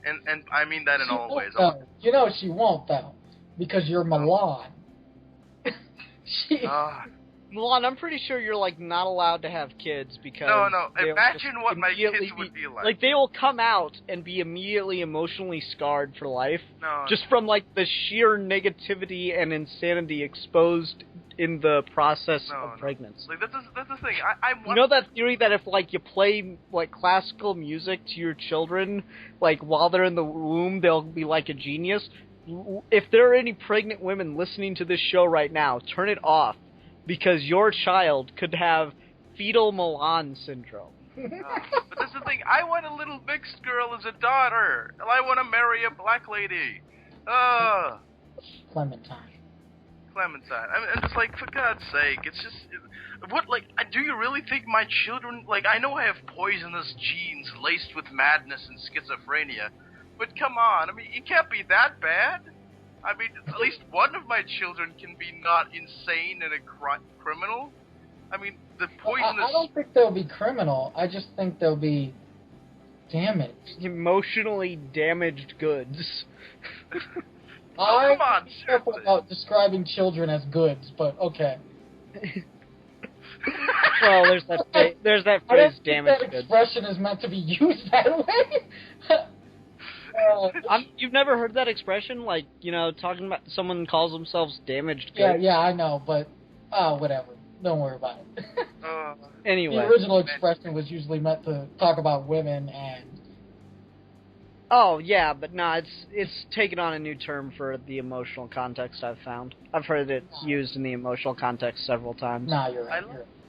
And I mean that in all ways. You know she won't though, because you're Milan. Milan, I'm pretty sure you're, like, not allowed to have kids because... No. Imagine what my kids would be like. Like, they will come out and be immediately emotionally scarred for life. No. Just from, like, the sheer negativity and insanity exposed in the process of pregnancy. Like, that's the thing. I want... You know that theory that if, like, you play, like, classical music to your children, like, while they're in the womb, they'll be like a genius? If there are any pregnant women listening to this show right now, turn it off. Because your child could have fetal Milan syndrome. But that's the thing. I want a little mixed girl as a daughter. And I want to marry a black lady. Clementine. I mean, it's like, for God's sake, it's just... do you really think my children... Like, I know I have poisonous genes laced with madness and schizophrenia. But come on, I mean, it can't be that bad. I mean, at least one of my children can be not insane and a criminal. I mean, the poisonous... I don't think they'll be criminal. I just think they'll be damaged. Emotionally damaged goods. Come on, careful about describing children as goods, but okay. Well, there's that phrase, damaged goods. That expression is meant to be used that way. You've never heard that expression? Like, you know, talking about someone calls themselves damaged goods? Yeah, I know, but, whatever. Don't worry about it. Anyway. The original expression was usually meant to talk about women and... Oh, yeah, but no, it's taken on a new term for the emotional context I've found. I've heard it used in the emotional context several times. Nah, you're right.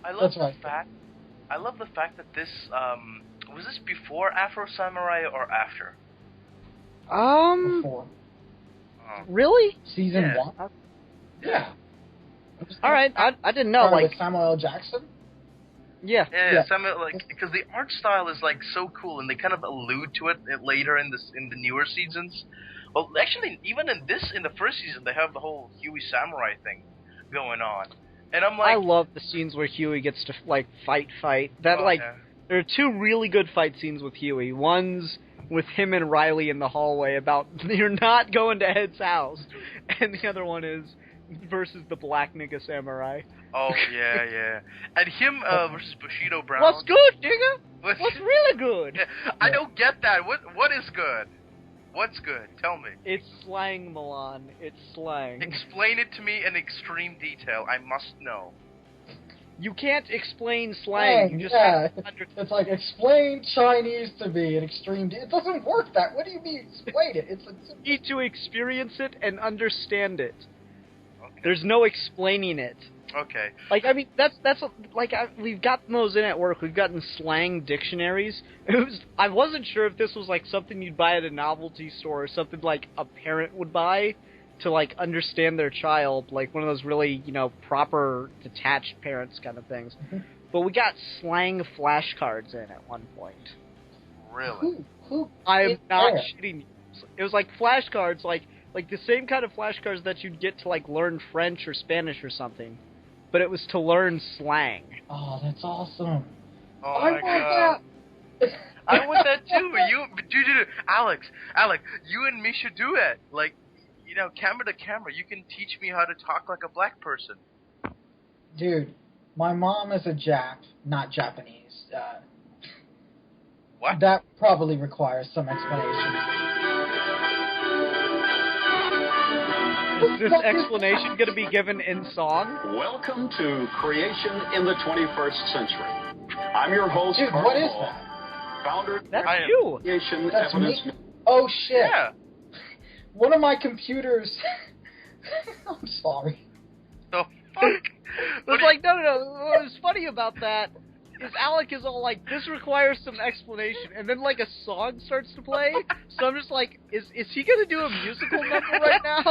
I love the fact that this, was this before Afro Samurai or after? Before. Really? Season 1? Yeah. Alright, I didn't know, like... With Samuel L. Jackson? Yeah, Samuel, like, because the art style is, like, so cool, and they kind of allude to it later in the newer seasons. Well, actually, even in the first season, they have the whole Huey Samurai thing going on. And I'm like... I love the scenes where Huey gets to, like, fight. There are two really good fight scenes with Huey. One's with him and Riley in the hallway about, you're not going to Ed's house. And the other one is versus the black nigga samurai. Oh, yeah. And him versus Bushido Brown. What's good, nigga? What's really good? I don't get that. What is good? What's good? Tell me. It's slang, Milan. It's slang. Explain it to me in extreme detail. I must know. You can't explain slang. You just yeah. have to understand. It's like, explain Chinese to me in extreme It doesn't work that. What do you mean, explain it? It's You need to experience it and understand it. Okay. There's no explaining it. Okay. Like, I mean, we've gotten those in at work. We've gotten slang dictionaries. I wasn't sure if this was, like, something you'd buy at a novelty store or something, like, a parent would buy to, like, understand their child, like one of those really, proper detached parents kind of things. Mm-hmm. But we got slang flashcards in at one point. Really? Who I'm not there? shitting you. It was like flashcards, like the same kind of flashcards that you'd get to, like, learn French or Spanish or something. But it was to learn slang. Oh, that's awesome. Oh I my want god. that. I want that too. Dude, Alex, you and me should do it. Like, camera to camera, you can teach me how to talk like a black person. Dude, my mom is a Jap, not Japanese. What? That probably requires some explanation. Is this explanation going to be given in song? Welcome to Creation in the 21st Century. I'm your host, Dude, Carl what is Hall, that? founder That's I am. you. Creation That's Evidence. me? Oh, shit. Yeah. One of my computers... I'm sorry. The fuck? It's like, no. What was funny about that is Alec is all like, this requires some explanation, and then, like, a song starts to play, so I'm just like, is he gonna do a musical number right now?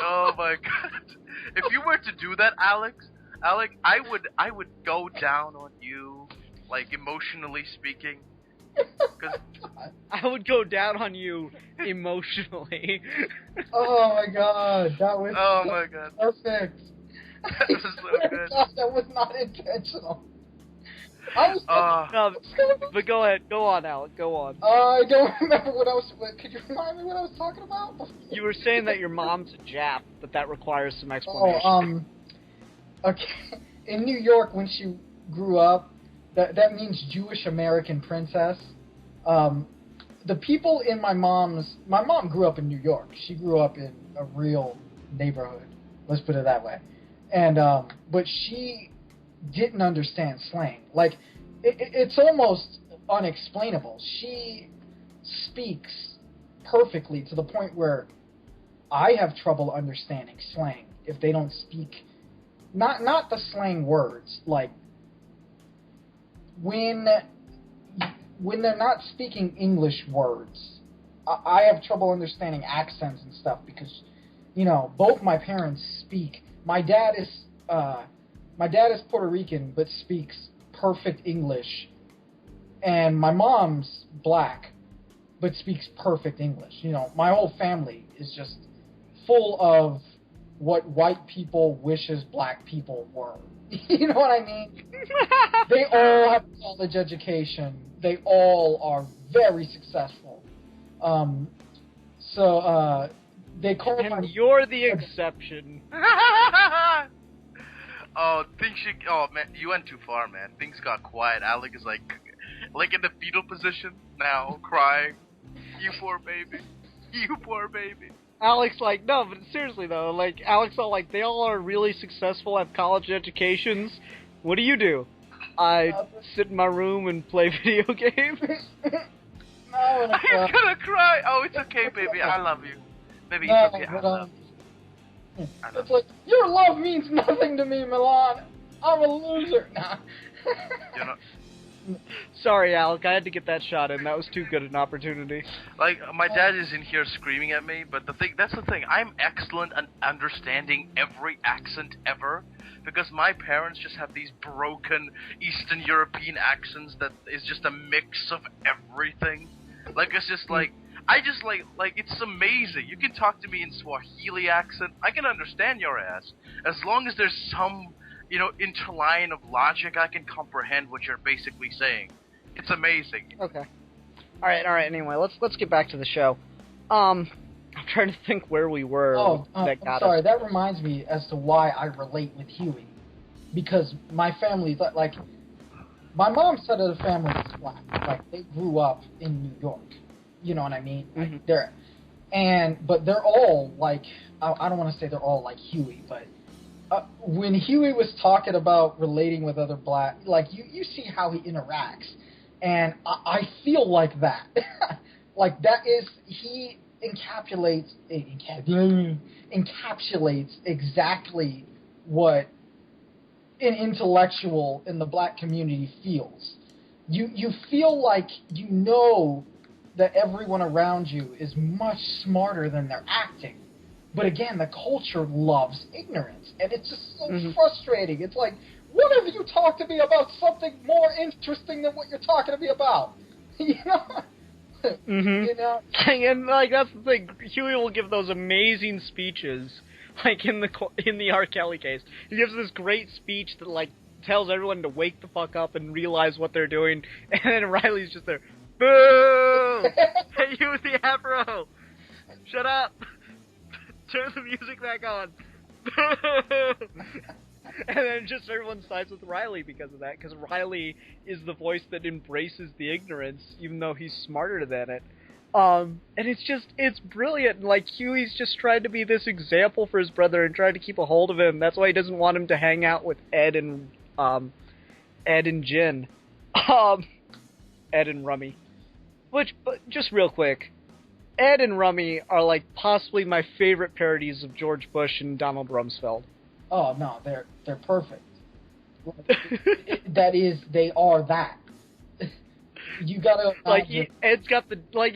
Oh my god. If you were to do that, Alec, I would go down on you, like, emotionally speaking. 'Cause I would go down on you emotionally. Oh, my God. That was oh my god. perfect. That was so good. Gosh, that was not intentional. I was... No, but go ahead. Go on, Alec. Go on. I don't remember what I was... Could you remind me what I was talking about? You were saying that your mom's a Jap, but that requires some explanation. Okay. In New York, when she grew up, that means Jewish American princess. The people in my mom grew up in New York. She grew up in a real neighborhood. Let's put it that way. And, but she didn't understand slang. Like, it's almost unexplainable. She speaks perfectly to the point where I have trouble understanding slang if they don't speak, not the slang words, like, when they're not speaking English words, I have trouble understanding accents and stuff because, both my parents speak. My dad is Puerto Rican but speaks perfect English, and my mom's black but speaks perfect English. My whole family is just full of what white people wishes black people were. You know what I mean? They all have a college education. They all are very successable. So they call And my... you're the exception. Oh, man, you went too far, man. Things got quiet. Alec is like in the fetal position now, crying. You poor baby. You poor baby. Alex, like, no, but seriously, though, like, Alex, all like, they all are really successful, have college educations. What do? I sit in my room and play video games. No, I'm gonna cry. Oh, it's okay, baby. I love you. Baby, no, it's okay. I but, love you. it's like, your love means nothing to me, Milan. I'm a loser. Nah. You know, Sorry, Alec, I had to get that shot in. That was too good an opportunity. like, my dad is in here screaming at me, but that's the thing. I'm excellent at understanding every accent ever, because my parents just have these broken Eastern European accents that is just a mix of everything. Like, it's just like, it's amazing. You can talk to me in Swahili accent. I can understand your ass. As long as there's some, interline of logic, I can comprehend what you're basically saying. It's amazing. Okay. All right. Anyway, let's get back to the show. I'm trying to think where we were. I'm sorry. That reminds me as to why I relate with Huey, because my family, like, my mom's side of the family is black. Like, they grew up in New York. You know what I mean? Mm-hmm. Like, but they're all like, I don't want to say they're all like Huey, but when Huey was talking about relating with other black, like, you see how he interacts, and I feel like that. Like, that is, he encapsulates exactly what an intellectual in the black community feels. You feel like you know that everyone around you is much smarter than they're acting. But again, the culture loves ignorance, and it's just so frustrating. It's like, what if you talk to me about something more interesting than what you're talking to me about? You know? You know? And, like, that's the thing. Huey will give those amazing speeches, like in the R. Kelly case. He gives this great speech that, like, tells everyone to wake the fuck up and realize what they're doing, and then Riley's just there, boo! Hey, you with the afro! Shut up! Turn the music back on! And then just everyone sides with Riley because of that, because Riley is the voice that embraces the ignorance, even though he's smarter than it. And it's brilliant. Like, Huey's just trying to be this example for his brother and trying to keep a hold of him. That's why he doesn't want him to hang out with Ed and Jin. Ed and Rummy. But just real quick, Ed and Rummy are, like, possibly my favorite parodies of George Bush and Donald Rumsfeld. Oh, no, they're perfect. That is, they are that. You gotta like, Ed's got the, like,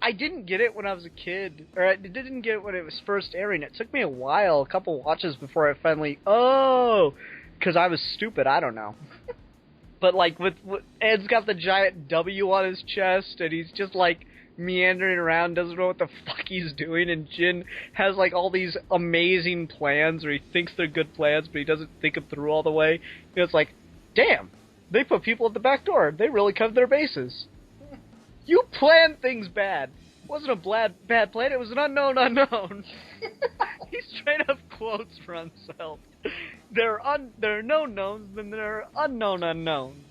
I didn't get it when I was a kid, or I didn't get it when it was first airing. It took me a while, a couple watches before I finally, because I was stupid, I don't know. But, like, with Ed's got the giant W on his chest, and he's just, like, meandering around, doesn't know what the fuck he's doing, and Jin has, like, all these amazing plans, or he thinks they're good plans, but he doesn't think them through all the way. And it's like, damn, they put people at the back door. They really covered their bases. You planned things bad. It wasn't a bad plan, it was an unknown unknown. He straight up quotes for himself. There are known knowns, then there are unknown unknowns.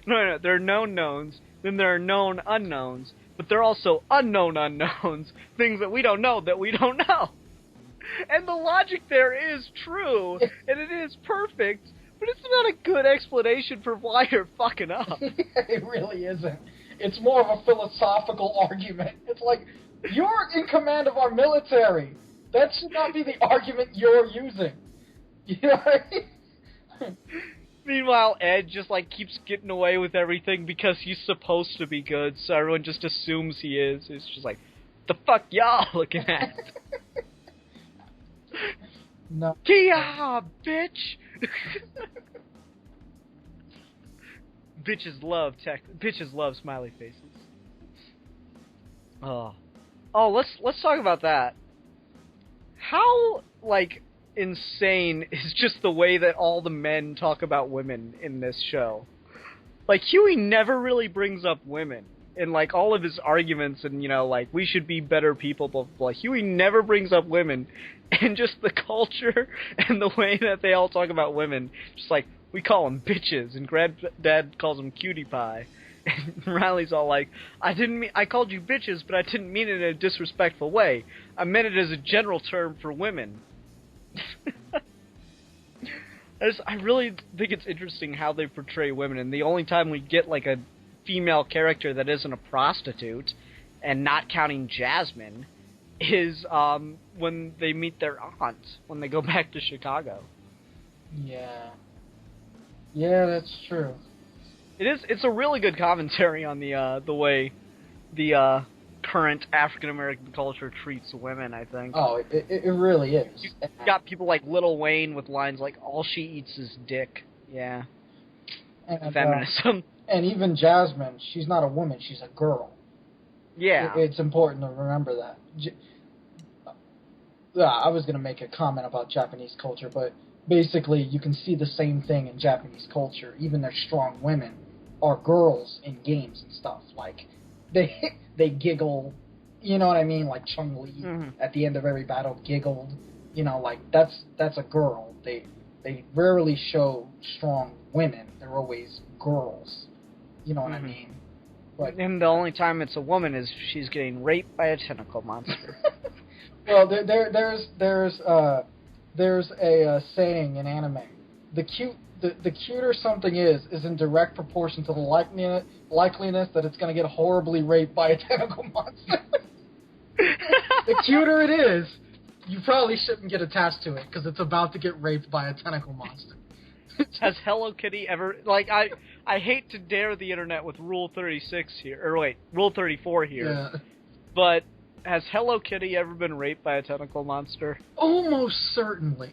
No, there are known knowns, then there are known unknowns. But they're also unknown unknowns, things that we don't know that we don't know. And the logic there is true, and it is perfect, but it's not a good explanation for why you're fucking up. It really isn't. It's more of a philosophical argument. It's like, you're in command of our military. That should not be the argument you're using. You know what I mean? Meanwhile, Ed just, like, keeps getting away with everything because he's supposed to be good, so everyone just assumes he is. It's just like, the fuck y'all looking at? No. Kia, bitch! Bitches love smiley faces. Oh, let's talk about that. How, like, insane is just the way that all the men talk about women in this show. Like, Huey never really brings up women in, like, all of his arguments and, you know, like, we should be better people, blah, blah, blah. Huey never brings up women, and just the culture and the way that they all talk about women, just like, we call them bitches, and Granddad calls them cutie pie. And Riley's all like, I called you bitches, but I didn't mean it in a disrespectful way. I meant it as a general term for women. I really think it's interesting how they portray women, and the only time we get, like, a female character that isn't a prostitute, and not counting Jasmine, is when they meet their aunt, when they go back to Chicago. Yeah. Yeah, that's true. It's a really good commentary on the way the current African-American culture treats women, I think. Oh, it really is. You got people like Lil Wayne with lines like, all she eats is dick. Yeah. And, feminism. And even Jasmine, she's not a woman, she's a girl. Yeah. It's important to remember that. I was going to make a comment about Japanese culture, but basically you can see the same thing in Japanese culture. Even their strong women are girls in games and stuff. Like, they giggle You know what I mean? Like Chung-Li at the end of every battle giggled. You know, like that's a girl. They rarely show strong women. They're always girls. You know what I mean? But, and the only time it's a woman is she's getting raped by a tentacle monster. well, there's a saying in anime: the cuter something is in direct proportion to the likeliness that it's going to get horribly raped by a tentacle monster. The cuter it is, you probably shouldn't get attached to it because it's about to get raped by a tentacle monster. Has Hello Kitty ever, like, I hate to dare the internet with Rule 36 here, or wait, Rule 34 here, Yeah. but has Hello Kitty ever been raped by a tentacle monster? Almost certainly.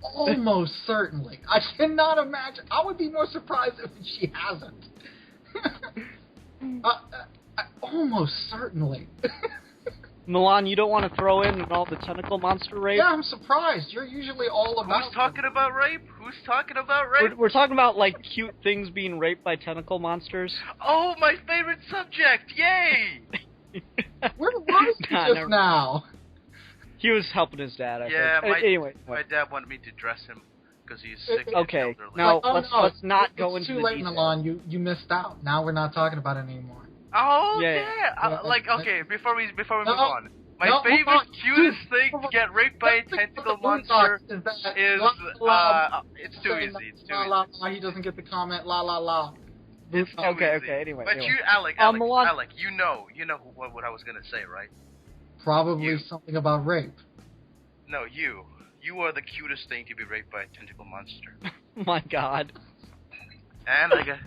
Almost certainly. I cannot imagine. I would be more surprised if she hasn't. Almost certainly. Milan, you don't want to throw in all the tentacle monster rape? Yeah, I'm surprised. You're usually all about... Who's talking about rape? Who's talking about rape? We're talking about, like, cute things being raped by tentacle monsters. Oh, my favorite subject! Yay! Where was he just now? He was helping his dad, I think. Anyway. My dad wanted me to dress him because he's sick. Okay, and elderly. now Like, let's not go into the It's too late, details. Milan. You missed out. Now we're not talking about it anymore. Oh Yeah. Okay. Before we move on, my hold favorite on. cutest Dude, thing hold to on. get raped by a That's the thing tentacle about the monster Boondocks is it's too Okay, easy. It's too la, easy. la, la, he doesn't get the comment. La la la. It's too Okay, easy. anyway. But you, Alec, Milan- you know what I was gonna say, right? Probably You. something about rape. No, you are the cutest thing to be raped by a tentacle monster. Oh my god. And I got.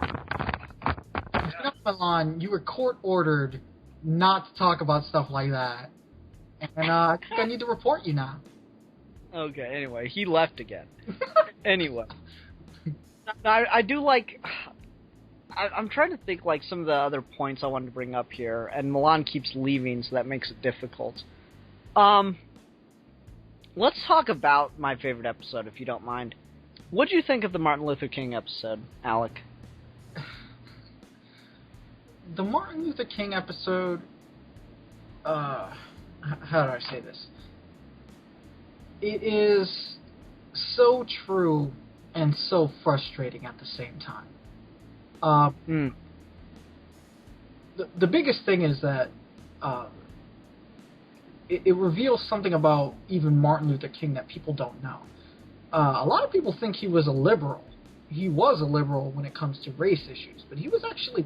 You know, Milan, you were court ordered not to talk about stuff like that, and I think I need to report you now. Okay, anyway, he left again. Anyway. Now, I do like... I'm trying to think, like, some of the other points I wanted to bring up here, and Milan keeps leaving, so that makes it difficult. Let's talk about my favorite episode, if you don't mind. What do you think of the Martin Luther King episode, Alec? The Martin Luther King episode, how do I say this? It is so true and so frustrating at the same time. The biggest thing is that it reveals something about even Martin Luther King that people don't know. A lot of people think he was a liberal. He was a liberal when it comes to race issues, but he was actually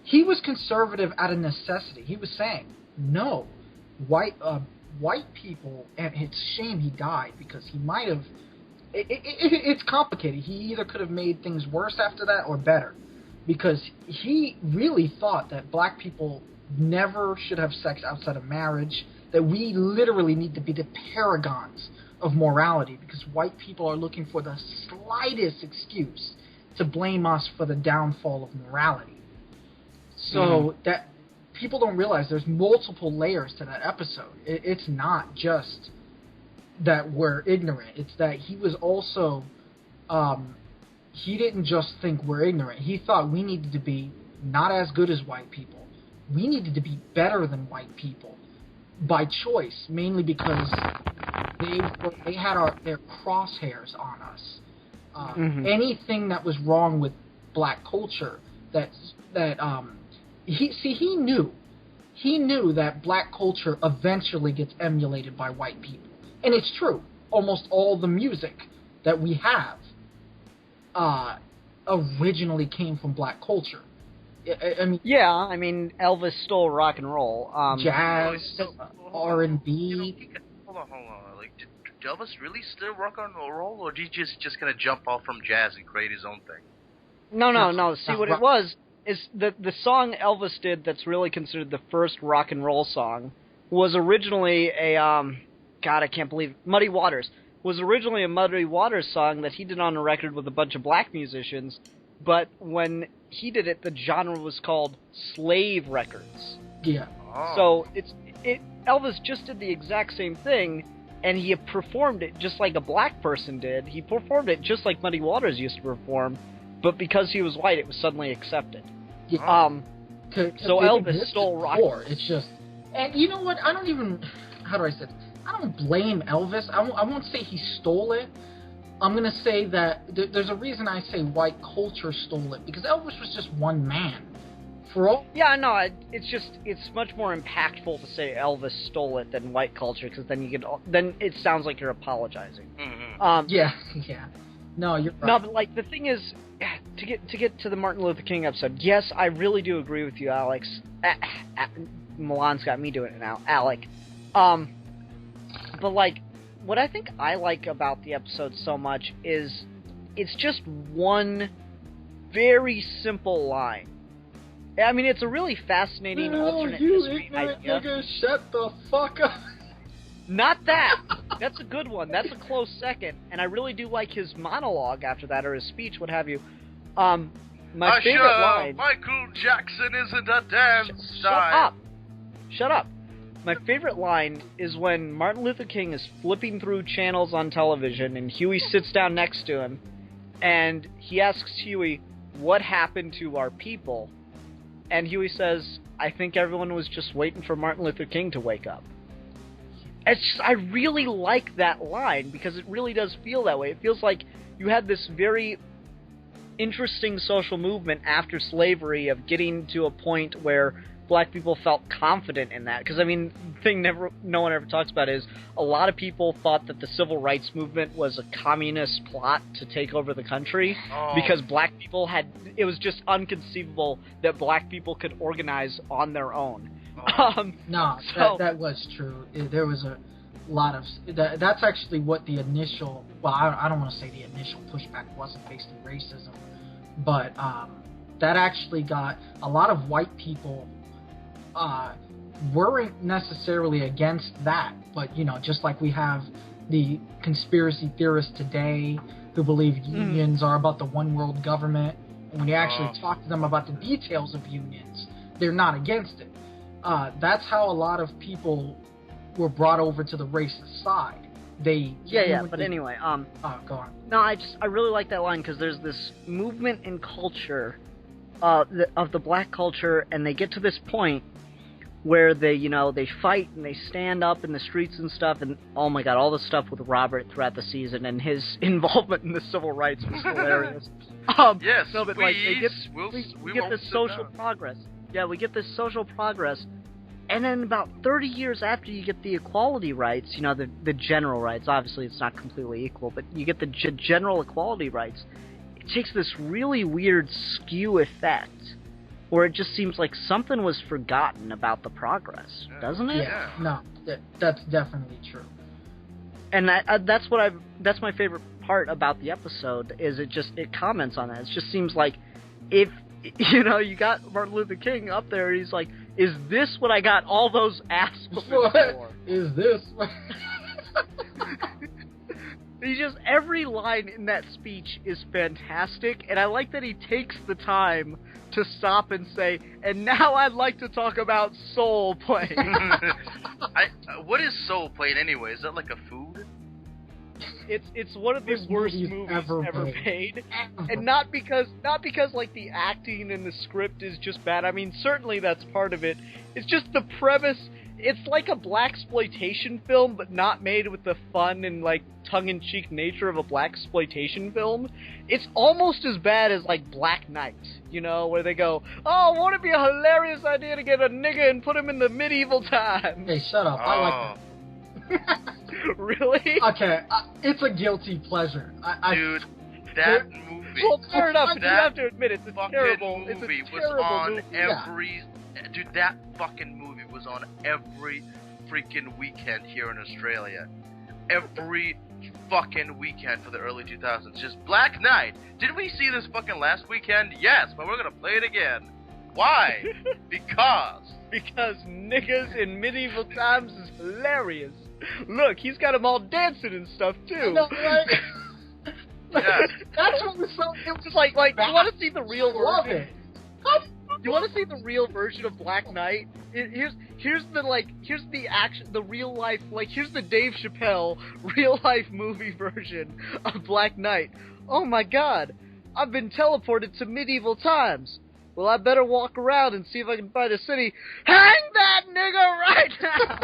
he was conservative out of necessity. He was saying, no, white people, and it's a shame he died because he might have, it's complicated. He either could have made things worse after that or better, because he really thought that black people never should have sex outside of marriage, that we literally need to be the paragons of morality because white people are looking for the slightest excuse to blame us for the downfall of morality. So that people don't realize there's multiple layers to that episode. It's not just that we're ignorant. It's that he was also, he didn't just think we're ignorant. He thought we needed to be not as good as white people. We needed to be better than white people by choice, mainly because they had their crosshairs on us. Anything that was wrong with black culture, he knew that black culture eventually gets emulated by white people, and it's true. Almost all the music that we have originally came from black culture. I mean, Elvis stole rock and roll. Jazz, R&B. Hold on. Like, did Elvis really still rock and roll, or did he just kind of jump off from jazz and create his own thing? No. See, what it was is the song Elvis did that's really considered the first rock and roll song was originally a God, I can't believe it. Muddy Waters was originally a Muddy Waters song that he did on a record with a bunch of black musicians, but when he did it, the genre was called slave records. Yeah. So Elvis just did the exact same thing, and he performed it just like a black person did. He performed it just like Muddy Waters used to perform, but because he was white, it was suddenly accepted. Yeah. So Elvis stole rock. It's just And you know what? I don't even... How do I say it? I don't blame Elvis. I won't say he stole it. I'm going to say that there's a reason I say white culture stole it, because Elvis was just one man. For all... Yeah, no, it's much more impactful to say Elvis stole it than white culture, because then it sounds like you're apologizing. Mm-hmm. Yeah. No, you're right. No, but like the thing is, to get to the Martin Luther King episode, yes, I really do agree with you, Alex. Milan's got me doing it now, Alec. But like, what I think I like about the episode so much is it's just one very simple line. I mean, it's a really fascinating alternate history idea. Nigga, shut the fuck up. Not that. That's a good one. That's a close second. And I really do like his monologue after that, or his speech, what have you. My favorite line... Michael Jackson isn't a dance star. Shut up. My favorite line is when Martin Luther King is flipping through channels on television, and Huey sits down next to him, and he asks Huey, what happened to our people? And Huey says, I think everyone was just waiting for Martin Luther King to wake up. It's just, I really like that line, because it really does feel that way. It feels like you had this very interesting social movement after slavery of getting to a point where black people felt confident in that. Because, I mean, the thing no one ever talks about is a lot of people thought that the civil rights movement was a communist plot to take over the country because black people it was just unconceivable that black people could organize on their own. That was true. There was a lot of... That's actually what the initial... Well, I don't want to say the initial pushback wasn't based in racism, but that actually got a lot of white people... weren't necessarily against that, but, you know, just like we have the conspiracy theorists today who believe unions are about the one world government, and when you actually talk to them about the details of unions, they're not against it. That's how a lot of people were brought over to the racist side. Anyway, go on. No, I really like that line, because there's this movement in culture of the black culture, and they get to this point where they fight and they stand up in the streets and stuff, and oh my god, all the stuff with Robert throughout the season and his involvement in the civil rights was hilarious. Yes, no, but like we get this social progress. Yeah, we get this social progress, and then about 30 years after you get the equality rights, you know, the general rights. Obviously, it's not completely equal, but you get the general equality rights. It takes this really weird skew effect, where it just seems like something was forgotten about the progress, doesn't it? Yeah, no, that's definitely true. And that's my favorite part about the episode, is it comments on that. It just seems like if, you know, you got Martin Luther King up there, he's like, is this what I got all those ass whoopings for? Is this? Every line in that speech is fantastic, and I like that he takes the time to stop and say, and now I'd like to talk about Soul Plane. What is Soul Plane anyway? Is that like a food? It's one of the worst movies ever made. And not because like the acting and the script is just bad. I mean, certainly that's part of it. It's just the premise. It's like a blaxploitation film, but not made with the fun and like tongue-in-cheek nature of a blaxploitation film. It's almost as bad as like Black Knight, you know, where they go, "Oh, won't it be a hilarious idea to get a nigga and put him in the medieval times?" Hey, shut up! I like that. Really? Okay, it's a guilty pleasure. Dude, that movie. Well, fair enough. You have to admit it's a terrible movie. Dude, that fucking movie was on every freaking weekend here in Australia. Every fucking weekend for the early 2000s. Just Black Knight. Did we see this fucking last weekend? Yes, but we're gonna play it again. Why? Because niggas in medieval times is hilarious. Look, he's got them all dancing and stuff too. I know, right? Yeah. That's what was so. It was just like you want to see the real version? It. You want to see the real version of Black Knight? Here's the action, the real life, like here's the Dave Chappelle real life movie version of Black Knight. Oh my god, I've been teleported to medieval times. well, I better walk around and see if I can find a city. Hang that nigga right now!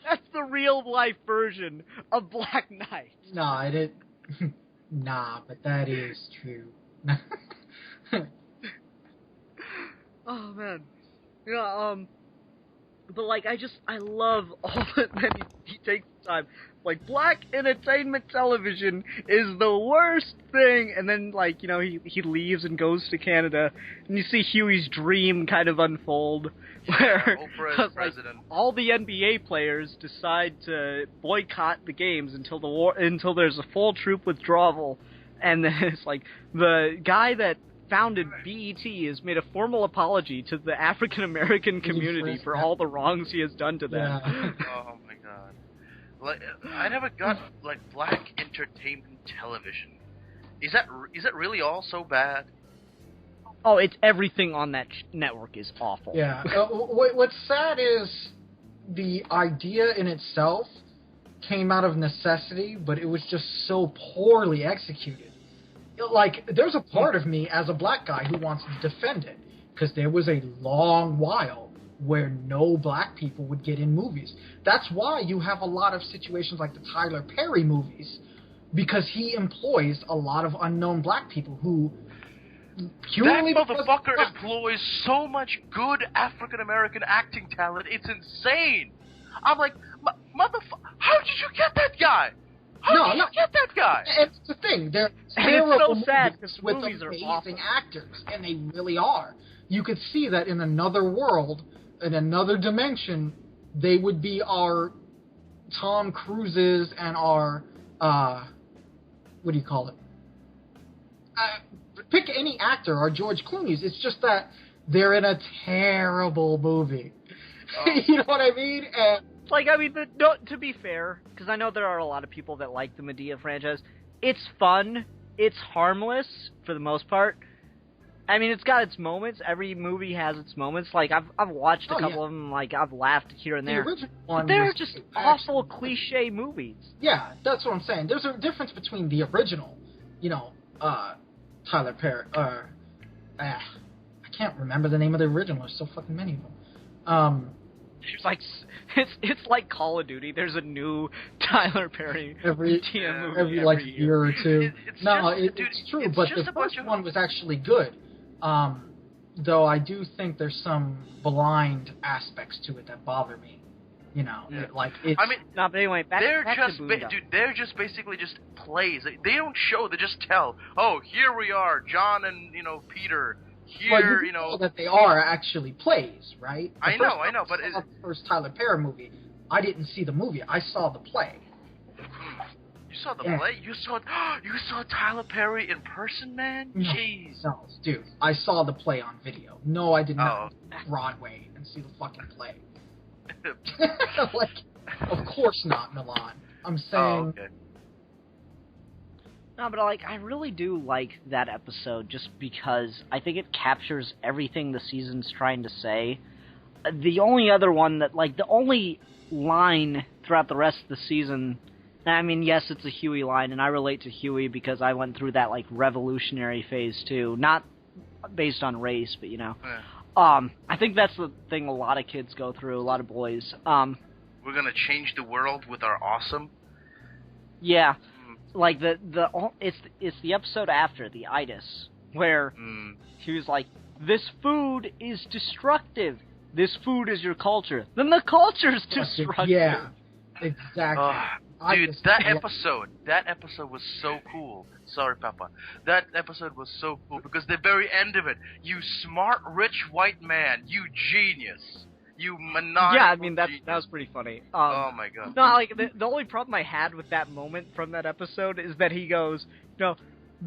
That's the real-life version of Black Knight. Nah, nah, but that is true. Oh, man. Yeah, but, like, I love all that he takes the time. Like, black entertainment television is the worst thing, and then, like, you know, he leaves and goes to Canada, and you see Huey's dream kind of unfold, where Oprah's president. all the NBA players decide to boycott the games until there's a full troop withdrawal, and then it's like, the guy that founded BET has made a formal apology to the African-American community for all the wrongs he has done to them. Yeah. Oh my god. Like, I never got, like, black entertainment television. Is that really all so bad? Oh, it's everything on that network is awful. Yeah. What's sad is the idea in itself came out of necessity, but it was just so poorly executed. Like, there's a part of me as a black guy who wants to defend it, because there was a long while where no black people would get in movies. That's why you have a lot of situations like the Tyler Perry movies, because he employs a lot of unknown black people who purely... That motherfucker employs so much good African-American acting talent, it's insane! I'm like, motherfucker, how did you get that guy? How did you get that guy? It's the thing. They're terrible so sad because with movies are amazing awful. actors, and they really are. You could see that in another world, in another dimension, they would be our Tom Cruises and our what do you call it? Pick any actor, our George Clooney's. It's just that they're in a terrible movie. You know what I mean? And like, I mean, to be fair, because I know there are a lot of people that like the Medea franchise, it's fun, it's harmless, for the most part. I mean, it's got its moments, every movie has its moments, like, I've watched a couple of them, like, I've laughed here and there. The original one but they're was just actually awful cliche movies. Yeah, that's what I'm saying. There's a difference between the original, you know, Tyler Perry, I can't remember the name of the original, there's so fucking many of them. It's like it's like Call of Duty. There's a new Tyler Perry every movie like year or two. It's true, it's but just the a bunch first of... one was actually good. Though I do think there's some blind aspects to it that bother me. You know, it's... I mean, no, but anyway, back just to Boondocks. dude, they're just basically just plays. They don't show. They just tell. Oh, here we are, John and Peter. Here, well, you know that they are actually plays, right? I know, but the first Tyler Perry movie, I didn't see the movie. I saw the play. You saw the play? You saw Tyler Perry in person, man? Jeez. No, dude, I saw the play on video. No, I did not go to Broadway and see the fucking play. Like, of course not, Milan. I'm saying. Oh, okay. No, but I really do like that episode just because I think it captures everything the season's trying to say. The only other one that, the only line throughout the rest of the season, I mean, yes, it's a Huey line, and I relate to Huey because I went through that, revolutionary phase too. Not based on race, but, Yeah. I think that's the thing a lot of kids go through, a lot of boys. We're gonna change the world with our awesome? Yeah. Like, it's the episode after, the itis, where he was like, this food is destructive. This food is your culture. Then the culture's destructive. Yeah, exactly. Dude, that episode was so cool. Sorry, Papa. That episode was so cool because the very end of it, you smart, rich white man, you genius. You maniacal. Yeah, I mean, that was pretty funny. Oh my god. No, the only problem I had with that moment from that episode is that he goes,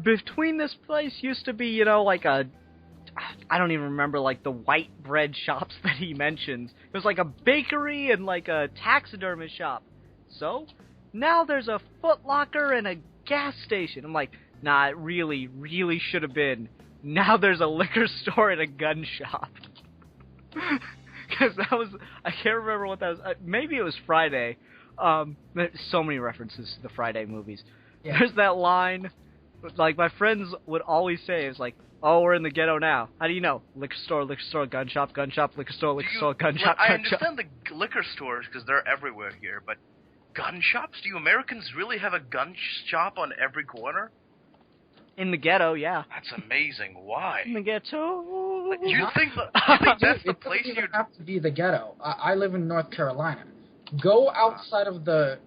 between this place used to be, I don't even remember, the white bread shops that he mentions. It was like a bakery and a taxidermy shop. So, now there's a Foot Locker and a gas station. I'm like, nah, it really, really should have been. Now there's a liquor store and a gun shop. Because I can't remember what that was. Maybe it was Friday. There's so many references to the Friday movies. Yeah. There's that line like my friends would always say, it's like, oh, we're in the ghetto now. How do you know? Liquor store, gun shop, gun shop, liquor store, gun shop. I understand the liquor stores because they're everywhere here, but gun shops? Do you Americans really have a gun shop on every corner? In the ghetto, yeah. That's amazing. Why? In the ghetto. You think that's the place you you'd have to be the ghetto? I live in North Carolina. Go outside of the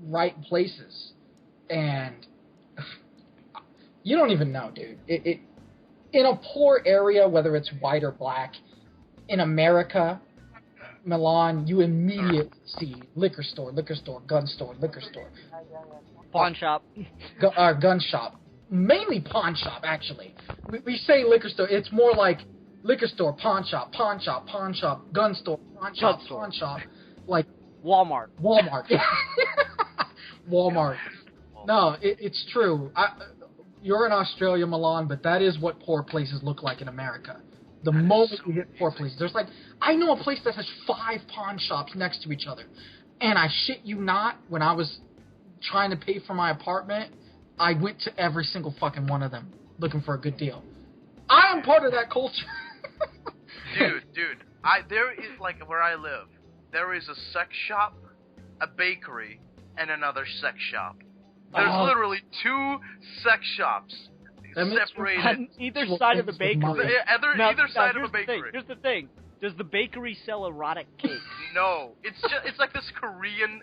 right places, and you don't even know, dude. It in a poor area, whether it's white or black, in America, Milan, you immediately see liquor store, gun store, liquor store, pawn shop, gun shop. Mainly pawn shop, actually. We say liquor store. It's more like liquor store, pawn shop, gun store, pawn shop, like Walmart. Walmart. No, it's true. You're in Australia, Milan, but that is what poor places look like in America. The moment you hit poor places, there's like, I know a place that has 5 pawn shops next to each other. And I shit you not, when I was trying to pay for my apartment, I went to every single fucking one of them looking for a good deal. I am part of that culture. Dude, there is, like, where I live, there is a sex shop, a bakery, and another sex shop. There's literally 2 sex shops separated. On either side of the bakery. Either side of a bakery. Here's the thing. Does the bakery sell erotic cake? No. It's like this Korean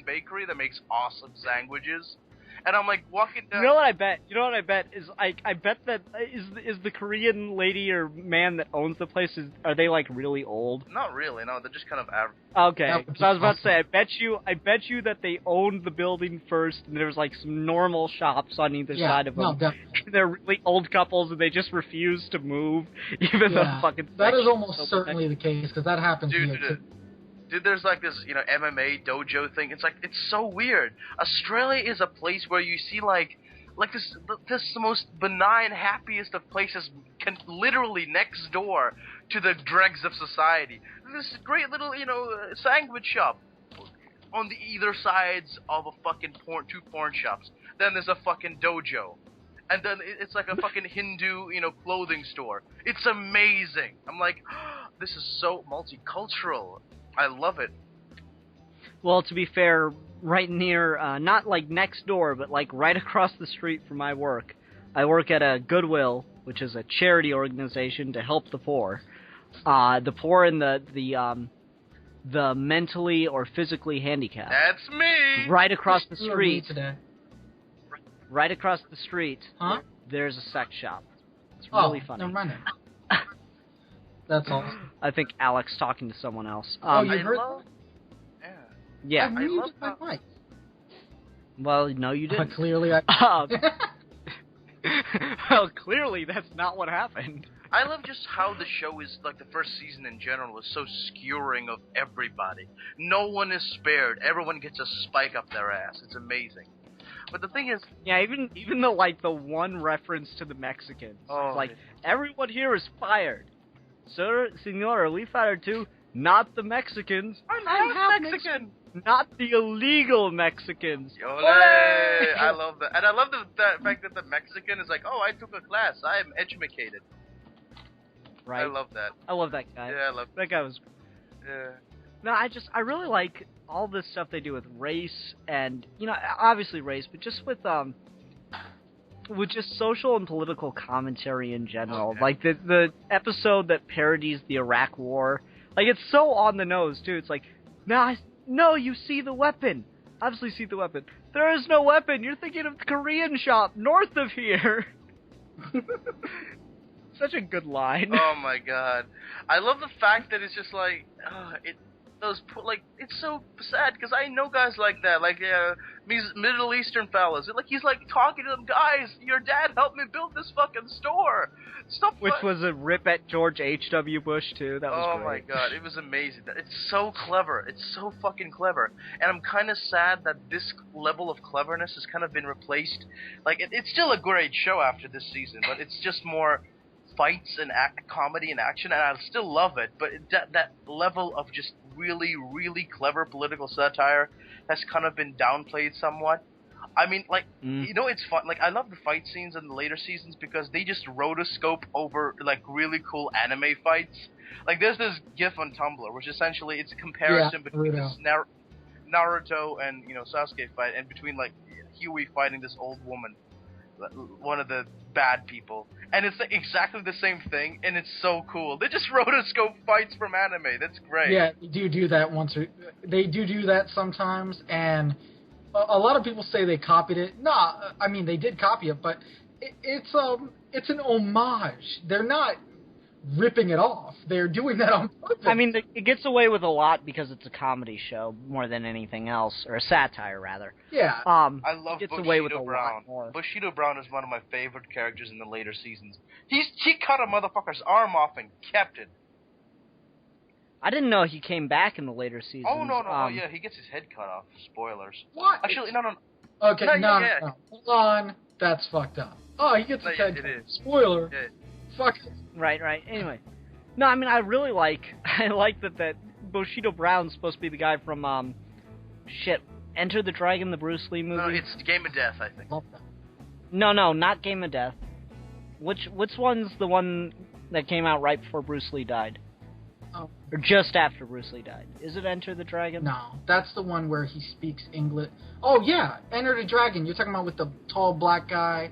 bakery that makes awesome sandwiches. And I'm like walking down. You know what I bet is I bet that is the Korean lady or man that owns the place, are they like really old? Not really. No, they're just kind of average. Okay, so I was about to say, I bet you that they owned the building first, and there was like some normal shops on either side of them. No, they're really old couples, and they just refuse to move, even though fucking. That is almost certainly the case, because that happens here too. Dude, there's like this, MMA dojo thing. It's like, it's so weird. Australia is a place where you see like this the most benign, happiest of places, literally next door to the dregs of society. This great little, sandwich shop on the either sides of a fucking 2 porn shops. Then there's a fucking dojo. And then it's like a fucking Hindu, clothing store. It's amazing. I'm like, this is so multicultural. I love it. Well, to be fair, right near, not like next door, but like right across the street from my work, I work at a Goodwill, which is a charity organization to help the poor. The poor and the mentally or physically handicapped. That's me! Right across the street. Today. Right across the street, there's a sex shop. It's really funny. Never mind. That's all. I think Alex talking to someone else. You heard that? Yeah. I muted my mic. Well, no, you didn't. Clearly, well, clearly that's not what happened. I love just how the show is, like the first season in general, is so skewering of everybody. No one is spared. Everyone gets a spike up their ass. It's amazing. But the thing is... Yeah, even the, like, the one reference to the Mexicans. Like, everyone here is fired. Sir, senor, we fired too. Not the Mexicans. I'm half Mexican. Not the illegal Mexicans. Yole! I love that. And I love the fact that the Mexican is like, oh, I took a class. I am educated. Right. I love that. I love that guy. Yeah, I love that guy was... Yeah. No, I really like all this stuff they do with race and, obviously race, but just with just social and political commentary in general. Okay. Like, the episode that parodies the Iraq War, like, it's so on the nose, too. It's like, no, you see the weapon. Obviously see the weapon. There is no weapon. You're thinking of the Korean shop north of here. Such a good line. Oh, my God. I love the fact that it's just like, it's so sad because I know guys like that, like Middle Eastern fellas. Like he's like talking to them, guys. Your dad helped me build this fucking store. Which was a rip at George H.W. Bush too. That was great. Oh my God, it was amazing. It's so clever. It's so fucking clever. And I'm kind of sad that this level of cleverness has kind of been replaced. Like it's still a great show after this season, but it's just more fights and comedy and action, and I still love it, but that level of just really, really clever political satire has kind of been downplayed somewhat. I mean, like, you know, it's fun. Like, I love the fight scenes in the later seasons because they just rotoscope over, like, really cool anime fights. Like, there's this GIF on Tumblr, which essentially it's a comparison between this Naruto and, you know, Sasuke fight, and between, like, Huey fighting this old woman, one of the bad people. And it's exactly the same thing, and it's so cool. They just rotoscope fights from anime. That's great. Yeah, they do that once. They do that sometimes, and a lot of people say they copied it. No, I mean they did copy it, but it's an homage. They're not ripping it off. They're doing that on purpose. I mean, it gets away with a lot because it's a comedy show more than anything else, or a satire rather. Yeah. I love gets Bushido away with a Brown. lot more. Bushido Brown is one of my favorite characters in the later seasons. He cut a motherfucker's arm off and kept it. I didn't know he came back in the later seasons. Oh no, yeah, he gets his head cut off. Spoilers. What? Actually, no. Okay, no. Hold on. That's fucked up. Oh, he gets his head cut. It is. Spoiler. Yeah. Fuck it. Right. Anyway. No, I mean, I like that Bushido Brown's supposed to be the guy from, Enter the Dragon, the Bruce Lee movie? No, it's Game of Death, I think. No, not Game of Death. Which one's the one that came out right before Bruce Lee died? Oh. Or just after Bruce Lee died? Is it Enter the Dragon? No, that's the one where he speaks English. Oh, yeah, Enter the Dragon. You're talking about with the tall black guy.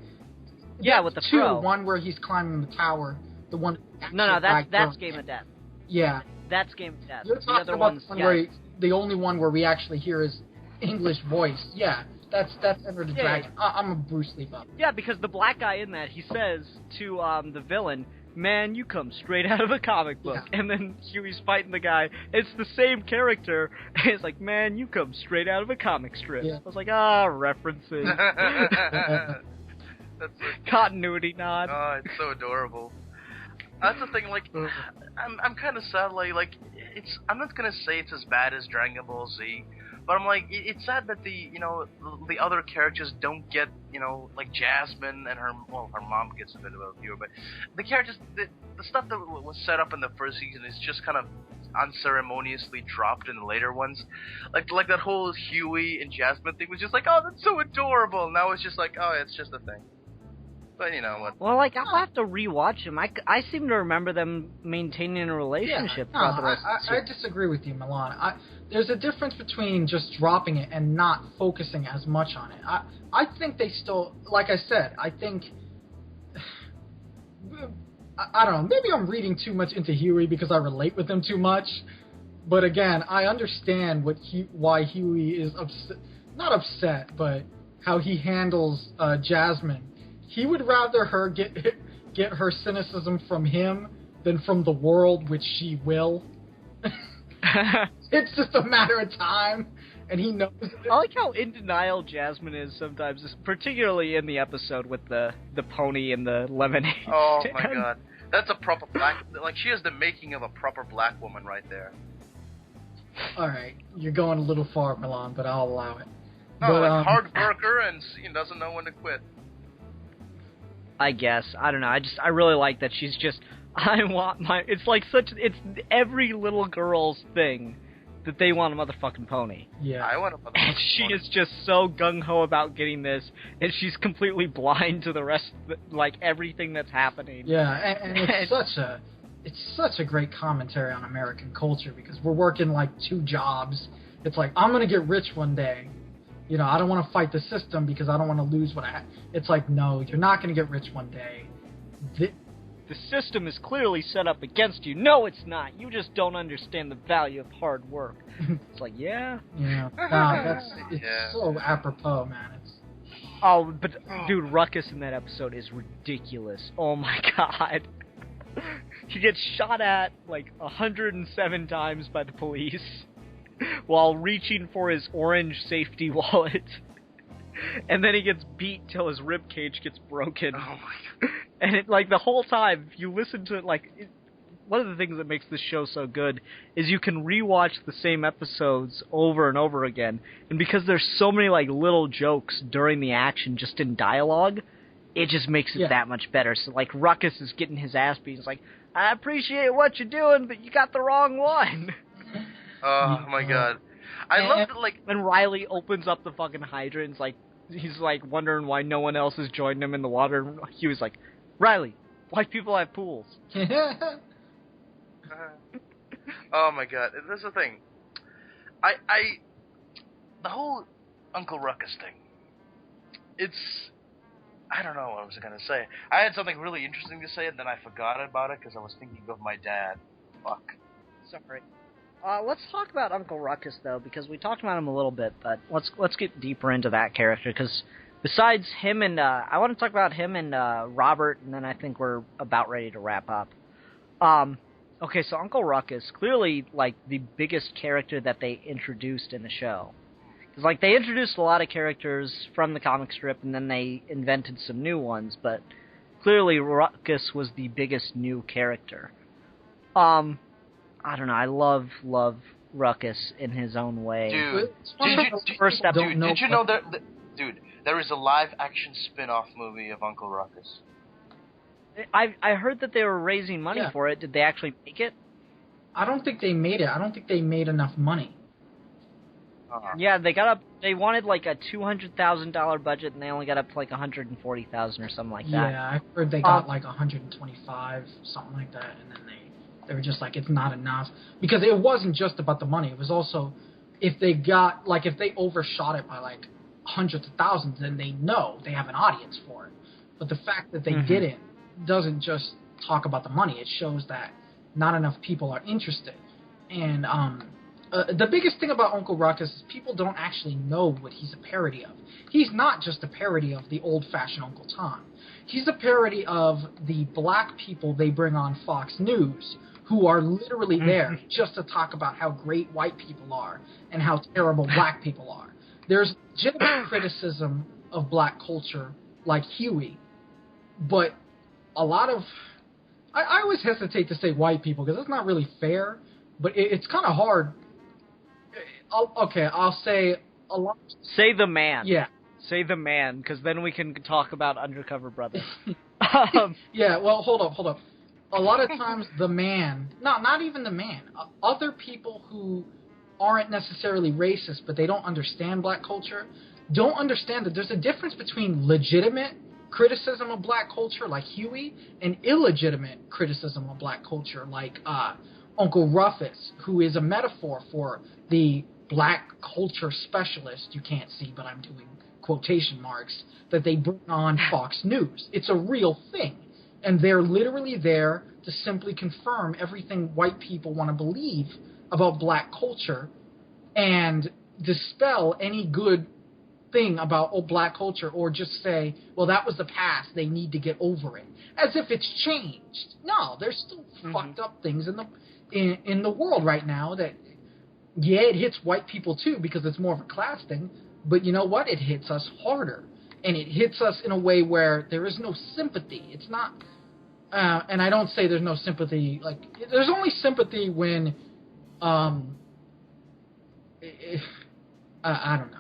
Yeah, with the fro. One where he's climbing the tower. The one. No, that's Game of Death. Yeah. That's Game of Death. You're the talking other about one's, the one where the only one where we actually hear his English voice. Yeah, that's Enter the Dragon. I'm a Bruce Lee buff. Yeah, because the black guy in that, he says to the villain, "Man, you come straight out of a comic book." Yeah. And then Huey's fighting the guy. It's the same character. And it's like, "Man, you come straight out of a comic strip." Yeah. I was like, references. That's continuity nod. Oh, it's so adorable. That's the thing, like, I'm kind of sad, like, I'm not gonna say it's as bad as Dragon Ball Z, but I'm like, it's sad that the other characters don't get, like Jasmine and her mom gets a bit of a view, but the characters, the stuff that was set up in the first season is just kind of unceremoniously dropped in the later ones. Like that whole Huey and Jasmine thing was just like, oh, that's so adorable. Now it's just like, oh, it's just a thing. But you know what? Well, like, I'll have to rewatch them. I seem to remember them maintaining a relationship. Yeah, no, I disagree with you, Milan. There's a difference between just dropping it and not focusing as much on it. I think they still, like I said, I think, I don't know, maybe I'm reading too much into Huey because I relate with him too much. But again, I understand why Huey is not upset, but how he handles Jasmine. He would rather her get her cynicism from him than from the world, which she will. It's just a matter of time, and he knows it. I like how in denial Jasmine is sometimes, particularly in the episode with the pony and the lemonade. Oh my god. That's a proper black... Like, she has the making of a proper black woman right there. Alright, you're going a little far, Milan, but I'll allow it. No, but, like, hard worker and doesn't know when to quit. I guess. I don't know. I really like that she's just, I want my, it's like it's every little girl's thing that they want a motherfucking pony. Yeah. I want a motherfucking And she is just so gung-ho about getting this, and she's completely blind to the rest of everything that's happening. Yeah, and it's such a great commentary on American culture, because we're working like 2 jobs. It's like, I'm gonna get rich one day. I don't want to fight the system because I don't want to lose what I have. It's like, no, you're not going to get rich one day. The system is clearly set up against you. No, it's not. You just don't understand the value of hard work. It's like, yeah. Yeah. It's so apropos, man. Dude, Ruckus in that episode is ridiculous. Oh my god. He gets shot at 107 times by the police while reaching for his orange safety wallet. And then he gets beat till his rib cage gets broken. Oh my god. And the whole time, if you listen to it, one of the things that makes this show so good is you can rewatch the same episodes over and over again. And because there's so many little jokes during the action just in dialogue, it just makes it that much better. So Ruckus is getting his ass beat. It's like, I appreciate what you're doing, but you got the wrong one. Oh my god. I love that, when Riley opens up the fucking hydrants, he's like wondering why no one else has joined him in the water. He was like, Riley, white people have pools. Oh my god, this is the thing. The whole Uncle Ruckus thing. I don't know what I was gonna say. I had something really interesting to say, and then I forgot about it because I was thinking of my dad. Fuck. Sorry. Let's talk about Uncle Ruckus though, because we talked about him a little bit, but let's get deeper into that character. Because besides him and I want to talk about him and Robert, and then I think we're about ready to wrap up. Okay, so Uncle Ruckus, clearly like the biggest character that they introduced in the show. Because like they introduced a lot of characters from the comic strip, and then they invented some new ones, but clearly Ruckus was the biggest new character. I don't know. I love Ruckus in his own way. Dude, did you know that? Dude, there is a live-action spin-off movie of Uncle Ruckus. I heard that they were raising money for it. Did they actually make it? I don't think they made it. I don't think they made enough money. Yeah, they wanted like a $200,000 budget, and they only got up to like $140,000 or something like that. Yeah, I heard they got like 125, something like that, and then they were just like, it's not enough. Because it wasn't just about the money. It was also, if they overshot it by like hundreds of thousands, then they know they have an audience for it. But the fact that they didn't doesn't just talk about the money. It shows that not enough people are interested. And the biggest thing about Uncle Ruckus is people don't actually know what he's a parody of. He's not just a parody of the old-fashioned Uncle Tom. He's a parody of the black people they bring on Fox News, who are literally there just to talk about how great white people are and how terrible black people are. There's legitimate criticism of black culture, like Huey, but a lot of... I always hesitate to say white people, because it's not really fair, but it's kind of hard. I'll say a lot... Say the man. Yeah. Say the man, because then we can talk about Undercover Brother. Yeah, well, hold up. A lot of times the man... not even the man. Other people who aren't necessarily racist, but they don't understand black culture, don't understand that there's a difference between legitimate criticism of black culture, like Huey, and illegitimate criticism of black culture, like Uncle Ruckus, who is a metaphor for the black culture specialist, you can't see, but I'm doing quotation marks, that they bring on Fox News. It's a real thing. And they're literally there to simply confirm everything white people want to believe about black culture and dispel any good thing about black culture, or just say, well, that was the past, they need to get over it, as if it's changed. No, there's still fucked up things in the world right now that, yeah, it hits white people too because it's more of a class thing, but you know what? It hits us harder, and it hits us in a way where there is no sympathy. It's not, and I don't say there's no sympathy, like, there's only sympathy when, I don't know.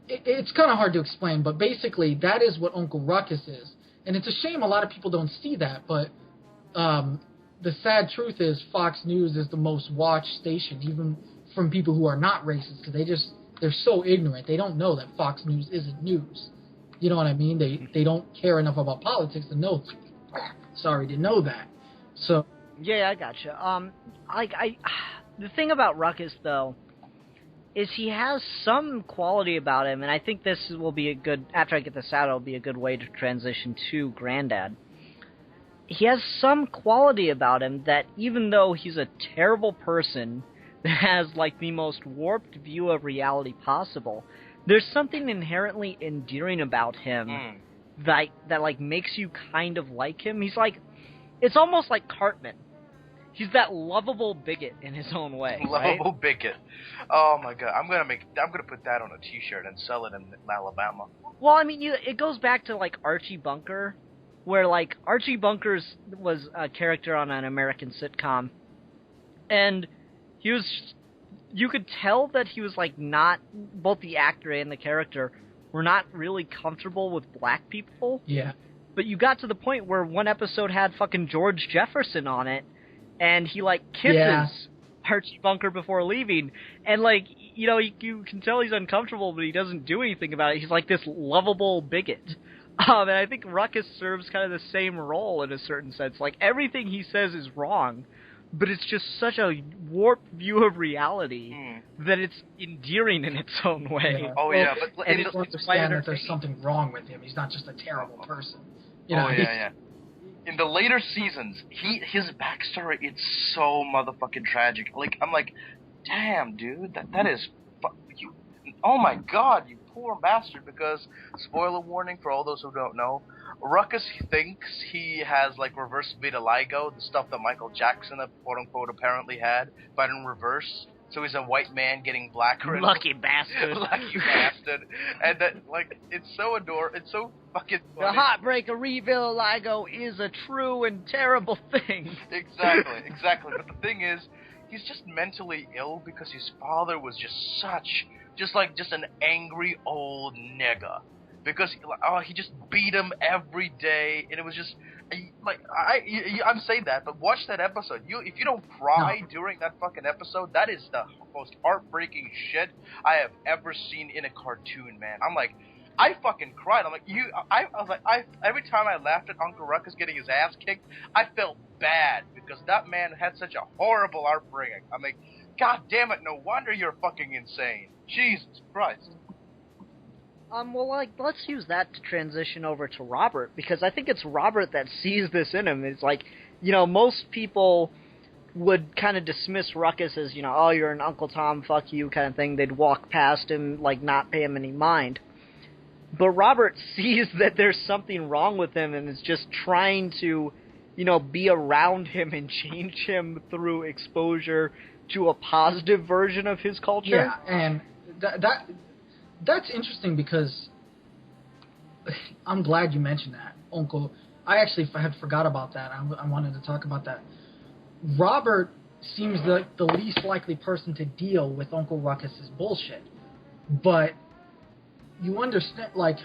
It's kind of hard to explain, but basically that is what Uncle Ruckus is. And it's a shame a lot of people don't see that, but the sad truth is Fox News is the most watched station, even from people who are not racist, because they're so ignorant. They don't know that Fox News isn't news. You know what I mean? They don't care enough about politics to know that. So yeah, I gotcha. The thing about Ruckus, though, is he has some quality about him, and I think this will be a good, after I get this out, it'll be a good way to transition to Granddad. He has some quality about him that even though he's a terrible person that has, like, the most warped view of reality possible, there's something inherently endearing about him that like, makes you kind of like him. He's like, it's almost like Cartman. He's that lovable bigot in his own way. Lovable bigot. Oh my god, I'm gonna put that on a T-shirt and sell it in Alabama. Well, I mean, it goes back to like Archie Bunker, where like Archie Bunker was a character on an American sitcom, and you could tell that he was like not, both the actor and the character were not really comfortable with black people. Yeah. But you got to the point where one episode had fucking George Jefferson on it, and he, like, kisses Archie Bunker before leaving. And, like, you can tell he's uncomfortable, but he doesn't do anything about it. He's like this lovable bigot. And I think Ruckus serves kind of the same role in a certain sense. Like, everything he says is wrong, but it's just such a warped view of reality that it's endearing in its own way. Yeah. Oh, yeah, but and it's understand that there's something wrong with him. He's not just a terrible person. Yeah. In the later seasons, his backstory, it's so motherfucking tragic. Like, I'm like, damn, dude, that is, you, oh my god, you poor bastard, because, spoiler warning for all those who don't know, Ruckus thinks he has, like, reverse vitiligo, the stuff that Michael Jackson, quote-unquote, apparently had, but in reverse. So he's a white man getting blacker. Lucky bastard. Lucky bastard. And that, like, it's so adorable. It's so fucking funny. The heartbreak of vitiligo is a true and terrible thing. Exactly. But the thing is, he's just mentally ill because his father was just an angry old nigga. Because he just beat him every day, and it was just like I'm saying that, but watch that episode. If you don't cry during that fucking episode, that is the most heartbreaking shit I have ever seen in a cartoon, man. I'm like, I fucking cried. I'm like, every time I laughed at Uncle Ruckus getting his ass kicked, I felt bad because that man had such a horrible upbringing. I'm like, god damn it, no wonder you're fucking insane. Jesus Christ. Well, like, let's use that to transition over to Robert, because I think it's Robert that sees this in him. It's like, most people would kind of dismiss Ruckus as, oh, you're an Uncle Tom, fuck you kind of thing. They'd walk past him, like, not pay him any mind. But Robert sees that there's something wrong with him and is just trying to, be around him and change him through exposure to a positive version of his culture. Yeah, and that's interesting because I'm glad you mentioned that, Uncle. I actually had forgot about that. I wanted to talk about that. Robert seems like the least likely person to deal with Uncle Ruckus's bullshit. But you understand, like,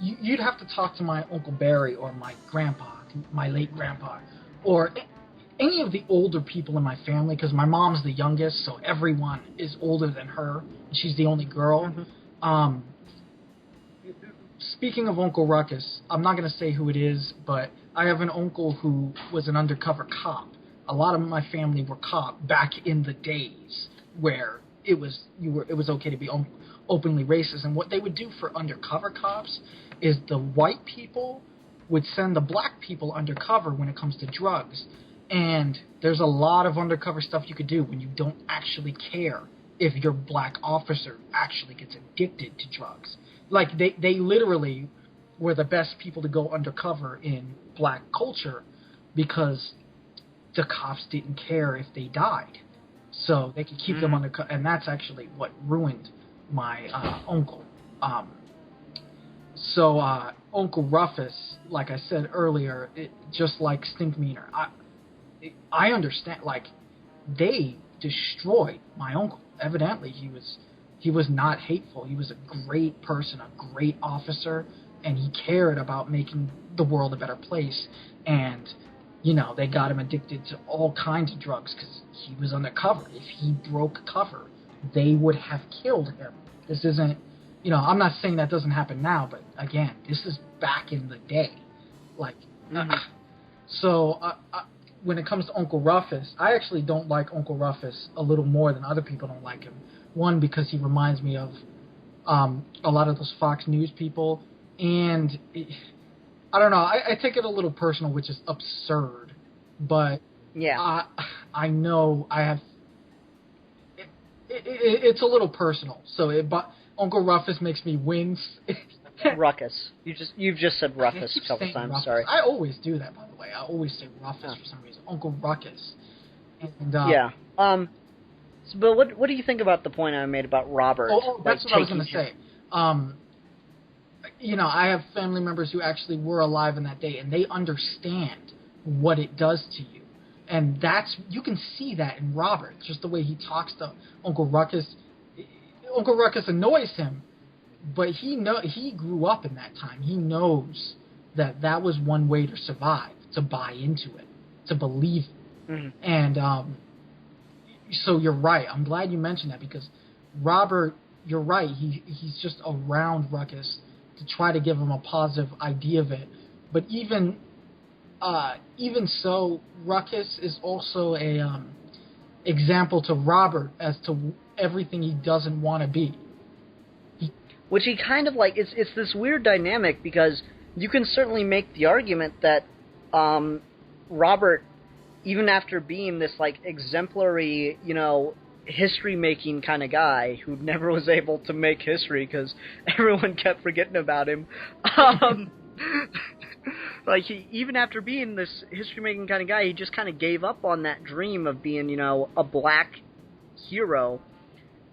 you'd have to talk to my Uncle Barry or my grandpa, my late grandpa, or any of the older people in my family, because my mom's the youngest, so everyone is older than her, and she's the only girl. Mm-hmm. Speaking of Uncle Ruckus, I'm not going to say who it is, but I have an uncle who was an undercover cop. A lot of my family were cop back in the days where it was okay to be openly racist. And what they would do for undercover cops is the white people would send the black people undercover when it comes to drugs. And there's a lot of undercover stuff you could do when you don't actually care if your black officer actually gets addicted to drugs. Like, they literally were the best people to go undercover in black culture because the cops didn't care if they died. So they could keep them undercover, and that's actually what ruined my uncle. Uncle Rufus, like I said earlier, just like Stinkmeaner, I understand, like, they destroyed my uncle. Evidently, he was not hateful. He was a great person, a great officer, and he cared about making the world a better place. And, they got him addicted to all kinds of drugs because he was undercover. If he broke cover, they would have killed him. This isn't, I'm not saying that doesn't happen now, but again, this is back in the day. Like, when it comes to Uncle Rufus, I actually don't like Uncle Rufus a little more than other people don't like him. One, because he reminds me of a lot of those Fox News people, and I don't know, I take it a little personal, which is absurd, but yeah, I know I have, it's a little personal, but Uncle Rufus makes me wince. Ruckus. You've just said Rufus a couple times. Ruckus. Sorry. I always do that, by the way. I always say Rufus for some reason. Uncle Ruckus. And, but what do you think about the point I made about Robert? That's what I was going to say. I have family members who actually were alive in that day, and they understand what it does to you. And you can see that in Robert, just the way he talks to Uncle Ruckus. Uncle Ruckus annoys him, but he grew up in that time. He knows that was one way to survive, to buy into it, to believe it. Mm-hmm. And so you're right. I'm glad you mentioned that because Robert, you're right. He's just around Ruckus to try to give him a positive idea of it. But even so, Ruckus is also a example to Robert as to everything he doesn't want to be. Which he kind of like, it's this weird dynamic, because you can certainly make the argument that Robert, even after being this like exemplary, history-making kind of guy who never was able to make history because everyone kept forgetting about him, like even after being this history-making kind of guy, he just kind of gave up on that dream of being, a black hero,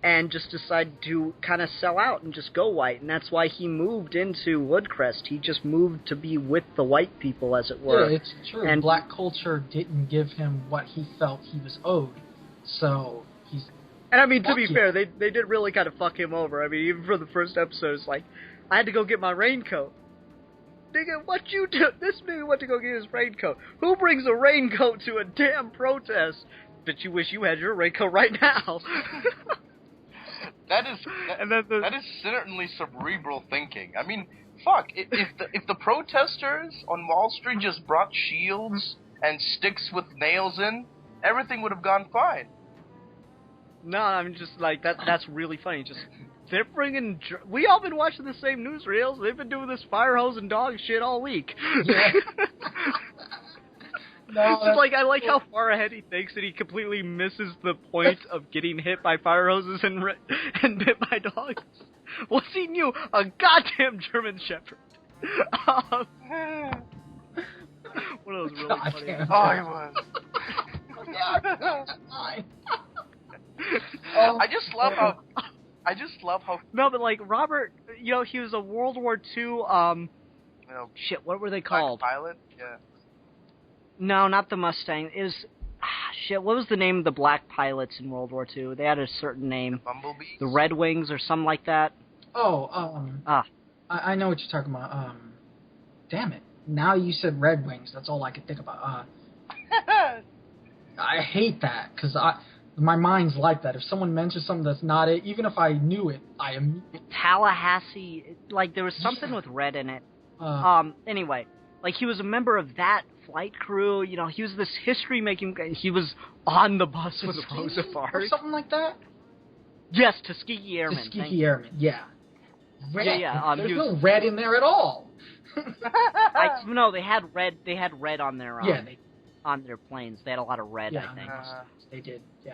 and just decided to kind of sell out and just go white. And that's why he moved into Woodcrest. He just moved to be with the white people, as it were. Yeah, it's true. And black culture didn't give him what he felt he was owed. So he's... And I mean, to be fair, they did really kind of fuck him over. I mean, even for the first episode, it's like, I had to go get my raincoat. Nigga, what you do? This nigga went to go get his raincoat. Who brings a raincoat to a damn protest? Bet you wish you had your raincoat right now. That is certainly cerebral thinking. I mean, fuck, if the protesters on Wall Street just brought shields and sticks with nails in, everything would have gone fine. No, I'm just like, that's really funny. Just, they're bringing... We all been watching the same newsreels. They've been doing this fire hose and dog shit all week. Yeah. No, it's like, I like how far ahead he thinks that he completely misses the point of getting hit by fire hoses and bit by dogs. What's he knew? A goddamn German Shepherd. One of those really funny... Oh, he was. I just love how... No, but like, Robert, he was a World War II, shit, what were they called? Pilot? Yeah. No, not the Mustang. It was... shit, what was the name of the black pilots in World War II? They had a certain name. The Bumblebees? The Red Wings or something like that. Oh, I know what you're talking about. Damn it. Now you said Red Wings. That's all I could think about. I hate that, because my mind's like that. If someone mentions something that's not it, even if I knew it, I am... Tallahassee, like, there was something with red in it. Anyway, like, he was a member of that flight crew, he was this history-making guy. He was on the bus with Rosa Parks. Or something like that? Yes, Tuskegee Airmen. Tuskegee Airmen, yeah. Red. Yeah. There's no red in there at all. No, they had red. They had red on their on their planes. They had a lot of red. Yeah, I think they did. Yeah.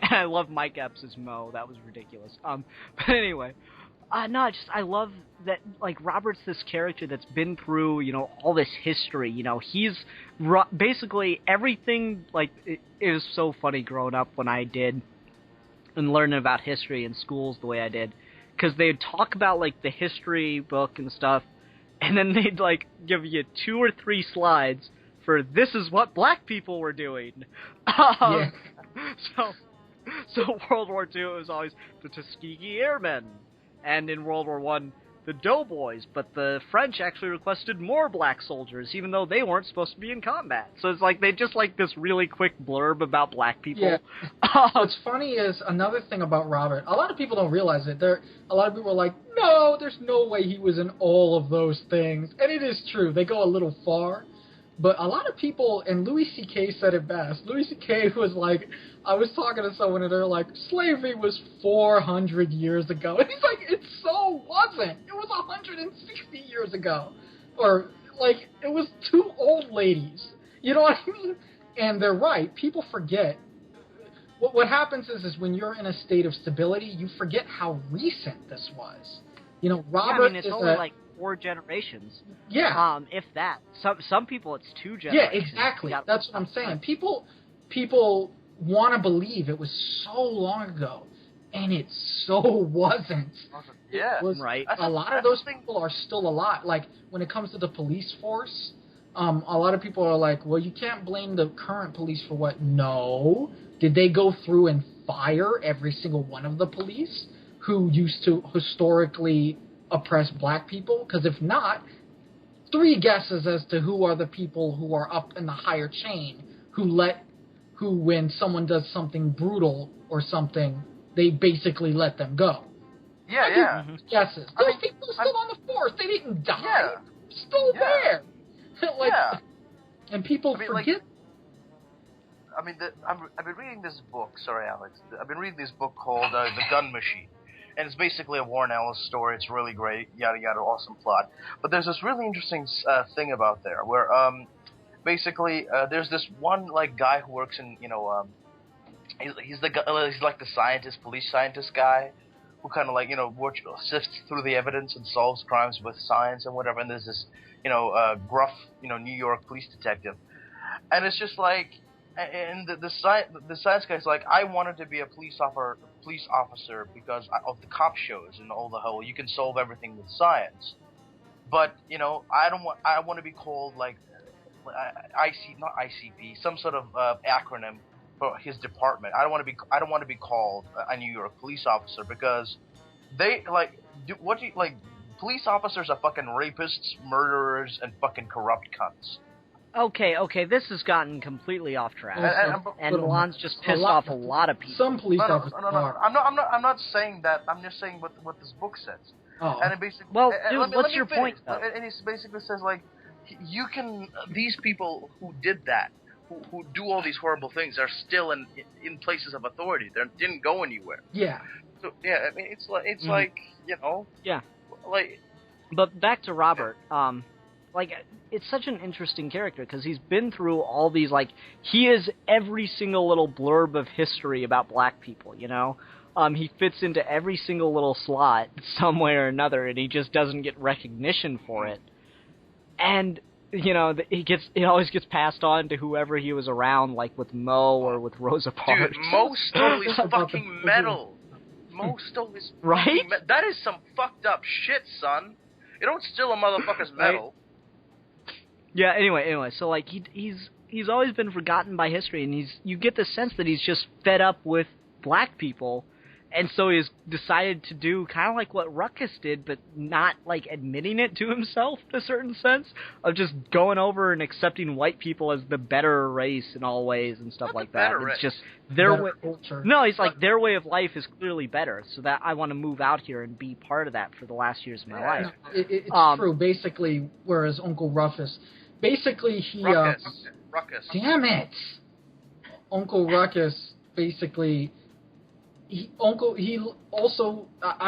I love Mike Epps' Mo. That was ridiculous. But anyway, I love that, like, Robert's this character that's been through, all this history. He's basically everything. Like, it was so funny growing up when I did and learning about history in schools the way I did, because they'd talk about, like, the history book and stuff, and then they'd, like, give you 2 or 3 slides for this is what black people were doing. So World War II, it was always the Tuskegee Airmen, and in World War I, the Doughboys, but the French actually requested more black soldiers, even though they weren't supposed to be in combat. So it's like, they just like this really quick blurb about black people. Yeah. What's funny is, another thing about Robert, a lot of people don't realize it. A lot of people are like, no, there's no way he was in all of those things. And it is true, they go a little far. But a lot of people, and Louis C.K. said it best. Louis C.K. was like, I was talking to someone and they're like, slavery was 400 years ago. And he's like, it so wasn't. It was 160 years ago. Or, like, it was 2 old ladies. You know what I mean? And they're right. People forget. What happens is when you're in a state of stability, you forget how recent this was. Robert it's only like 4 generations. Yeah. If that. Some people it's 2 generations. Yeah, exactly. That's what I'm saying. People want to believe it was so long ago, and it so wasn't. Yeah, it was, right. A lot of those people are still alive. Like, when it comes to the police force, a lot of people are like, well, you can't blame the current police for what? No. Did they go through and fire every single one of the police who used to historically oppress black people? Because if not, 3 guesses as to who are the people who are up in the higher chain who when someone does something brutal or something, they basically let them go. Yeah, yeah. Guesses. Those people are still on the force. They didn't die. Yeah. They're still there. Like, yeah. and people forget. I've been reading this book. Sorry, Alex. I've been reading this book called The Gun Machine, and it's basically a Warren Ellis story. It's really great, yada yada, awesome plot. But there's this really interesting thing about there where basically there's this one like guy who works in he's like the police scientist guy who kind of like sifts through the evidence and solves crimes with science and whatever. And there's this gruff New York police detective, and it's just like. And the science guy's like, I wanted to be a police officer because of the cop shows and all the whole you can solve everything with science, but I want to be called like not ICP, some sort of acronym for his department. I don't want to be called a New York police officer because they police officers are fucking rapists, murderers, and fucking corrupt cunts. Okay, this has gotten completely off track, and Milan's just pissed off a lot of people. Some police officers No. I'm not saying that. I'm just saying what this book says. Oh. And it basically, what's your point, though? And it basically says like, these people who did that, who do all these horrible things, are still in places of authority. They didn't go anywhere. Yeah. So yeah, I mean, it's like Yeah. Like. But back to Robert. It's such an interesting character because he's been through all these, he is every single little blurb of history about black people, He fits into every single little slot some way or another, and he just doesn't get recognition for it. And, it always gets passed on to whoever he was around, like with Mo or with Rosa Parks. Dude, Mo stole his fucking medal. Mo stole his right? That is some fucked up shit, son. You don't steal a motherfucker's medal. Yeah, anyway, so he's always been forgotten by history, and you get the sense that he's just fed up with black people, and so he's decided to do kind of like what Ruckus did, but not admitting it to himself in a certain sense, of just going over and accepting white people as the better race in all ways and stuff like that. It's just their way. No, he's like their way of life is clearly better, so that I want to move out here and be part of that for the last years of my life. No, it's true. Basically, whereas Uncle Rufus. Basically, he... Ruckus. Damn it! Uncle Ruckus, basically... I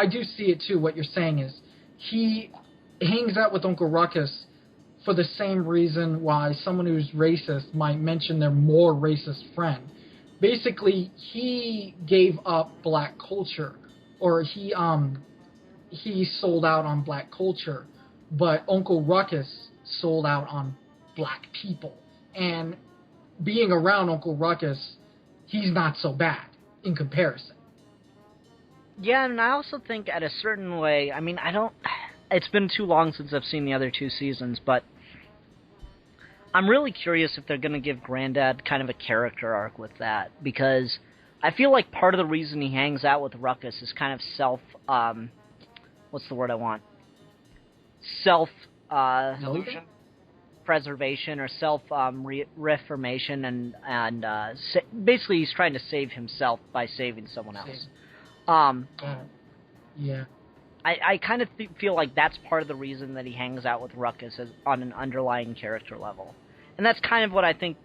do see it, too. What you're saying is, he hangs out with Uncle Ruckus for the same reason why someone who's racist might mention their more racist friend. Basically, he gave up black culture, or he sold out on black culture, but Uncle Ruckus sold out on black people. And being around Uncle Ruckus, he's not so bad in comparison. Yeah, and I also think at a certain way, I mean, it's been too long since I've seen the other two seasons, but I'm really curious if they're going to give Granddad kind of a character arc with that, because I feel like part of the reason he hangs out with Ruckus is kind of what's the word I want? Illusion? Preservation or reformation, and basically he's trying to save himself by saving someone else. Yeah. I kind of feel like that's part of the reason that he hangs out with Ruckus on an underlying character level. And that's kind of what I think,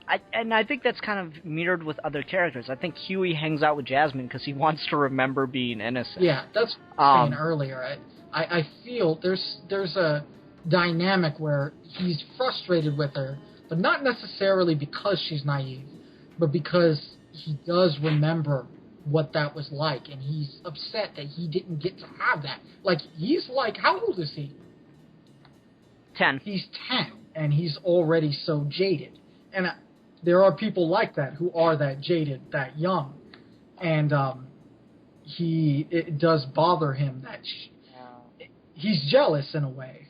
I think that's kind of mirrored with other characters. I think Huey hangs out with Jasmine because he wants to remember being innocent. Yeah, that's what I was saying earlier. I feel there's a dynamic where he's frustrated with her, but not necessarily because she's naive, but because he does remember what that was like, and he's upset that he didn't get to have that. He's how old is he? 10. He's 10, and he's already so jaded. And there are people like that who are that jaded, that young. And it does bother him that he's jealous in a way.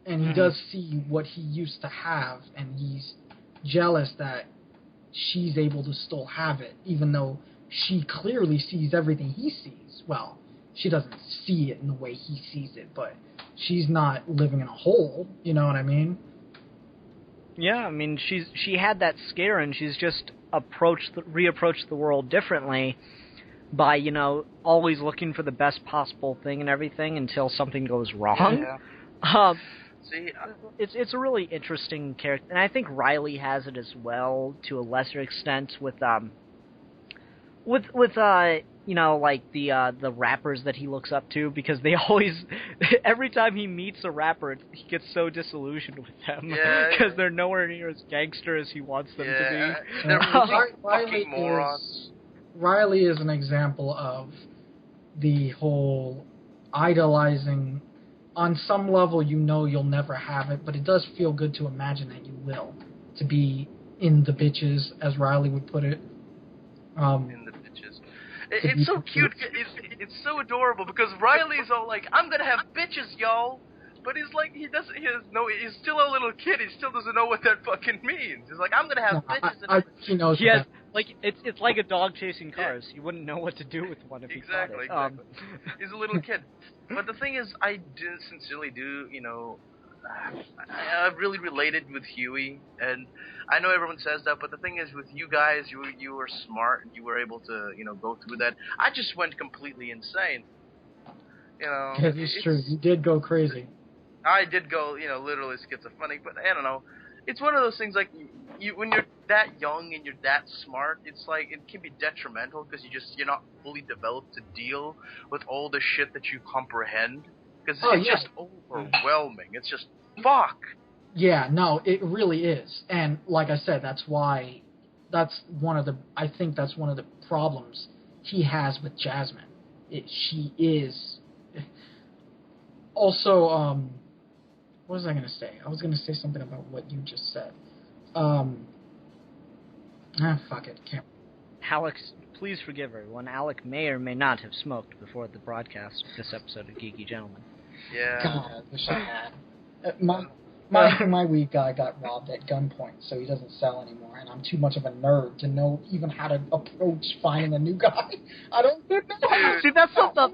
And he does see what he used to have, and he's jealous that she's able to still have it, even though she clearly sees everything he sees. Well, she doesn't see it in the way he sees it, but she's not living in a hole, you know what I mean? Yeah, I mean, she had that scare, and she's just reapproached the world differently. by, you know, always looking for the best possible thing and everything until something goes wrong. Yeah. See, it's a really interesting character, and I think Riley has it as well to a lesser extent with you know, like the rappers that he looks up to, because they always every time he meets a rapper, he gets so disillusioned with them because they're nowhere near as gangster as he wants them to be. They're really fucking morons. Riley is an example of the whole idolizing. On some level, you know you'll never have it, but it does feel good to imagine that you will. To be in the bitches, as Riley would put it. In the bitches. It's so cute. It's so adorable because Riley's all like, "I'm gonna have bitches, y'all," but he's like, he's still a little kid. He still doesn't know what that fucking means. He's like, "I'm gonna have bitches." He knows. Yes, like it's like a dog chasing cars. You wouldn't know what to do with one if he caught it. Exactly. He's a little kid. But the thing is, I sincerely do, you know, I really related with Huey, and I know everyone says that, but the thing is, with you guys, you were smart, and you were able to, you know, go through that. I just went completely insane. You know, it's true. You did go crazy. I did go, you know, literally schizophrenic, but I don't know. It's one of those things like when you're that young and you're that smart, it's like it can be detrimental because you're not fully developed to deal with all the shit that you comprehend, because it's just overwhelming. It's just fuck. Yeah, no, it really is, and like I said, I think that's one of the problems he has with Jasmine. She is also. What was I going to say? I was going to say something about what you just said. Fuck it. Can't. Alex, please forgive everyone. Alec may or may not have smoked before the broadcast of this episode of Geeky Gentlemen. Yeah. God, I wish I had. My weed guy got robbed at gunpoint, so he doesn't sell anymore, and I'm too much of a nerd to know even how to approach finding a new guy. I don't know. See, that's something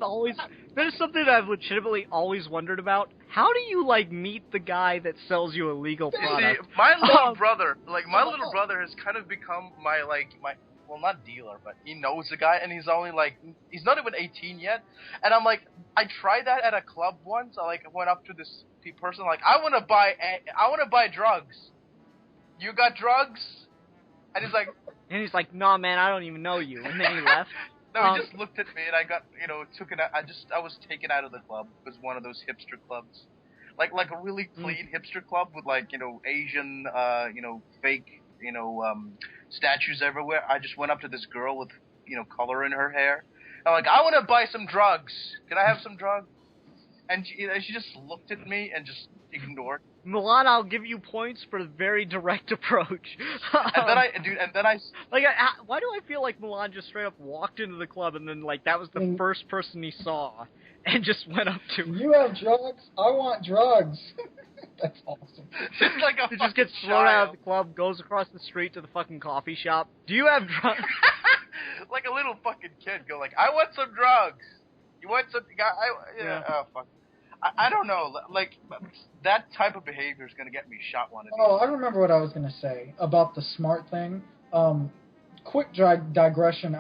that I've legitimately always wondered about. How do you, like, meet the guy that sells you illegal product? See, my little brother, has kind of become my, well, not dealer, but he knows the guy, and he's only, he's not even 18 yet, and I'm like, I tried that at a club once. I, went up to this person, I want to buy drugs. You got drugs? And he's like, nah, man, I don't even know you, and then he left. No, he just looked at me, and I got, took it out. I was taken out of the club. It was one of those hipster clubs. Like a really clean hipster club with, Asian, fake, statues everywhere. I just went up to this girl with, color in her hair. I'm like, I want to buy some drugs. Can I have some drugs? And she just looked at me and just ignored. Milan, I'll give you points for the very direct approach. and then I why do I feel like Milan just straight up walked into the club and then, that was the first person he saw and just went up to him? You have drugs? I want drugs. That's awesome. Just like a he just gets thrown out of the club, goes across the street to the fucking coffee shop. Do you have drugs? Like a little fucking kid, go I want some drugs. You want some? Oh fuck. I don't know. That type of behavior is gonna get me shot one of these. Oh, I remember what I was gonna say about the smart thing. Quick digression.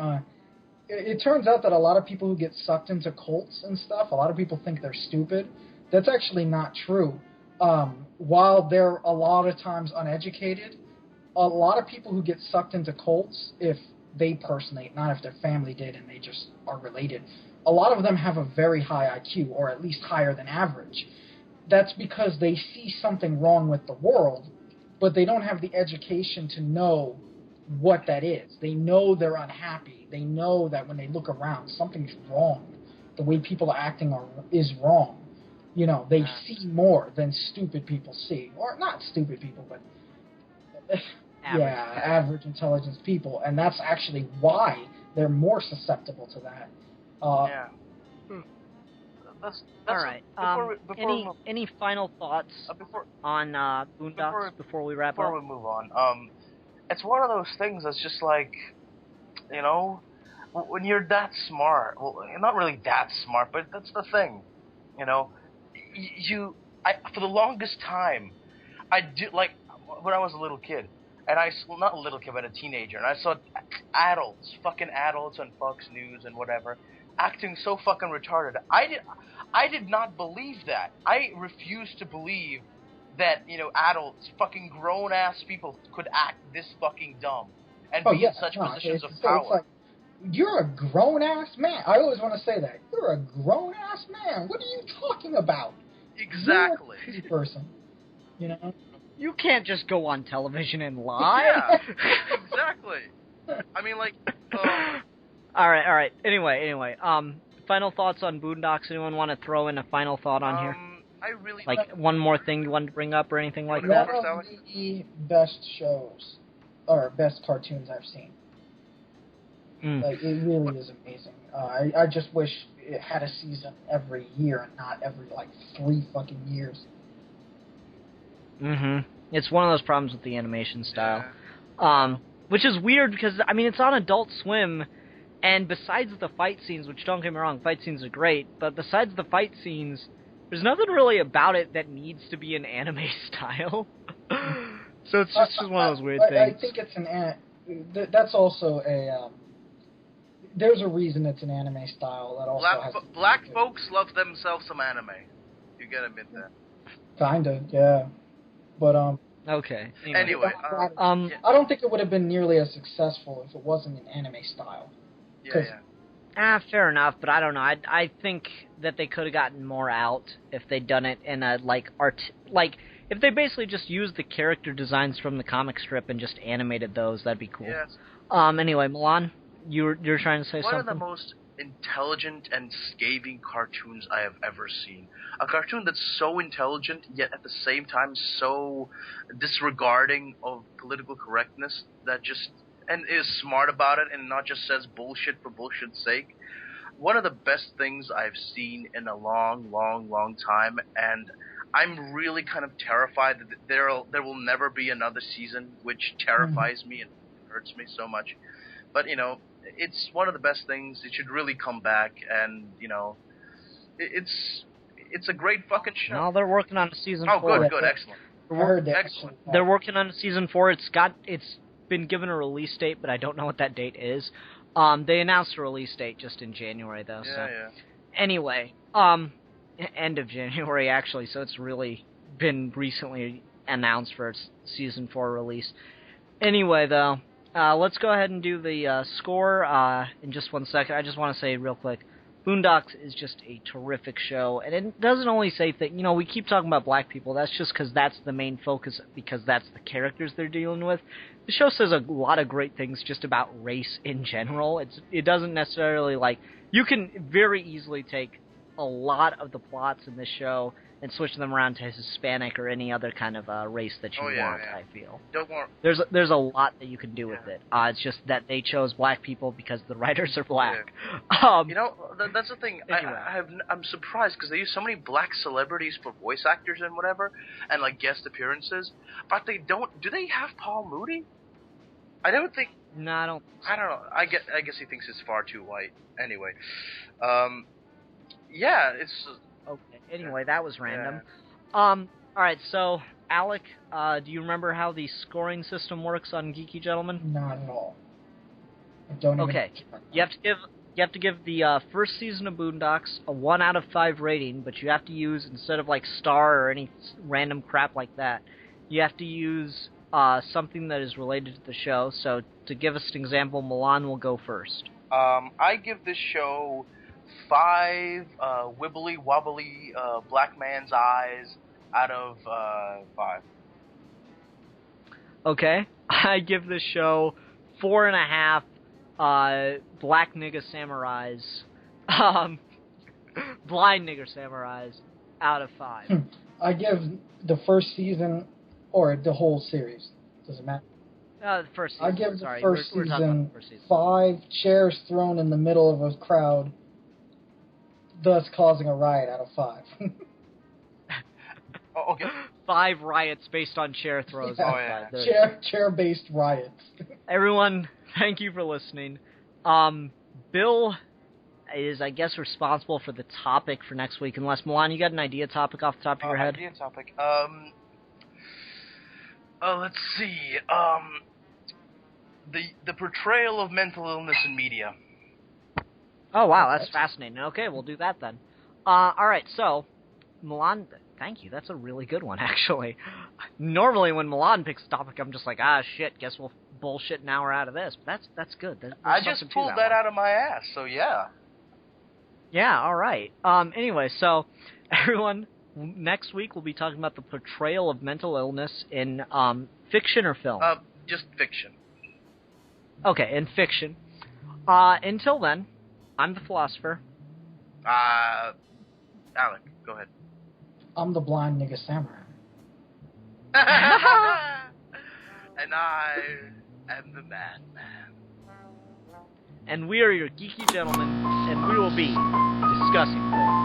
It turns out that a lot of people who get sucked into cults and stuff, a lot of people think they're stupid. That's actually not true. While they're a lot of times uneducated, a lot of people who get sucked into cults, if they personate, not if their family did and they just are related, a lot of them have a very high IQ, or at least higher than average. That's because they see something wrong with the world, but they don't have the education to know what that is. They know they're unhappy. They know that when they look around, something's wrong. The way people are acting is wrong. They see more than stupid people see. Or not stupid people, but average intelligence people. And that's actually why they're more susceptible to that. That's all right. Any final thoughts on Boondocks before we wrap up? Before we move on, it's one of those things that's just when you're that smart. Well, you're not really that smart, but that's the thing. For the longest time, I did when I was a little kid, and well, not a little kid, but a teenager, and I saw fucking adults on Fox News and whatever, acting so fucking retarded. I did not believe that. I refused to believe that, adults, fucking grown-ass people could act this fucking dumb and be in such positions of power. It's like, you're a grown-ass man. I always want to say that. You're a grown-ass man. What are you talking about? Exactly. You're a crazy person. You can't just go on television and lie. Yeah, exactly. I mean, like... All right. Anyway, final thoughts on Boondocks? Anyone want to throw in a final thought on here? I really... one more thing you wanted to bring up or anything like that? that? One of the best shows, or best cartoons I've seen. It really is amazing. I just wish it had a season every year and not every, 3 fucking years. It's one of those problems with the animation style. Yeah. Which is weird because, it's on Adult Swim, and besides the fight scenes, which don't get me wrong, fight scenes are great, but besides the fight scenes, there's nothing really about it that needs to be an anime style. So it's just one of those weird things. I think it's that's also a... there's a reason it's an anime style that also Black folks love themselves some anime. You gotta admit that. Kinda, yeah. But, okay. Anyway, I don't think it would have been nearly as successful if it wasn't an anime style. Yeah. Fair enough, but I don't know. I think that they could have gotten more out if they'd done it in a, if they basically just used the character designs from the comic strip and just animated those, that'd be cool. Yes. Anyway, Milan, you're trying to say something? One of the most intelligent and scathing cartoons I have ever seen. A cartoon that's so intelligent, yet at the same time so disregarding of political correctness and is smart about it and not just says bullshit for bullshit's sake. One of the best things I've seen in a long, long, long time, and I'm really kind of terrified that there will never be another season, which terrifies me and hurts me so much. But, it's one of the best things. It should really come back, and, it's a great fucking show. No, they're working on a season 4. Oh, good, excellent. I heard that. Excellent. They're working on a season 4. It's been given a release date, but I don't know what that date is. They announced a release date just in January, though. Yeah. Anyway, end of January, actually, so it's really been recently announced for its season 4 release. Anyway, though, let's go ahead and do the score in just 1 second. I just want to say real quick, Boondocks is just a terrific show, and it doesn't only say that, we keep talking about black people, that's just because that's the main focus, because that's the characters they're dealing with. The show says a lot of great things just about race in general. It doesn't necessarily, you can very easily take a lot of the plots in this show and switch them around to Hispanic or any other kind of race that you want, yeah. I feel. Don't worry. There's a lot that you can do with it. It's just that they chose black people because the writers are black. Yeah. That's the thing. Anyway. I'm surprised because they use so many black celebrities for voice actors and whatever, and guest appearances, but they don't. Do they have Paul Moody? I don't think. No, I don't. I don't know. I guess he thinks it's far too white. Anyway, yeah, it's. Okay. Anyway, that was random. Yeah. Alright, so, Alec, do you remember how the scoring system works on Geeky Gentlemen? Not at all. I don't even... Okay. You have to give the first season of Boondocks a 1 out of 5 rating, but you have to use, instead of star or any random crap like that, you have to use something that is related to the show. So, to give us an example, Milan will go first. I give this show 5 wibbly wobbly black man's eyes out of 5. Okay, I give this show 4.5 black nigga samurais, blind nigger samurais out of 5. I give the first season or the whole series. Doesn't matter. The first season. I give the first season 5 chairs thrown in the middle of a crowd, thus causing a riot out of 5. Oh, okay. 5 riots based on chair throws. Yeah. Oh, yeah. Chair-based riots. Everyone, thank you for listening. Bill is, I guess, responsible for the topic for next week, unless, Milan, you got an idea topic off the top of your head? Idea topic. Let's see. The portrayal of mental illness in media. Oh, wow, that's fascinating. Okay, we'll do that then. All right, so, Milan, thank you. That's a really good one, actually. Normally, when Milan picks a topic, I'm just like, shit, guess we'll bullshit an hour out of this. But that's good. I just pulled that out of my ass, so yeah. Yeah, all right. Anyway, so, everyone, next week we'll be talking about the portrayal of mental illness in fiction or film? Just fiction. Okay, in fiction. Until then, I'm the philosopher. Alec, go ahead. I'm the blind nigga samurai. And I am the madman. And we are your geeky gentlemen, and we will be discussing things.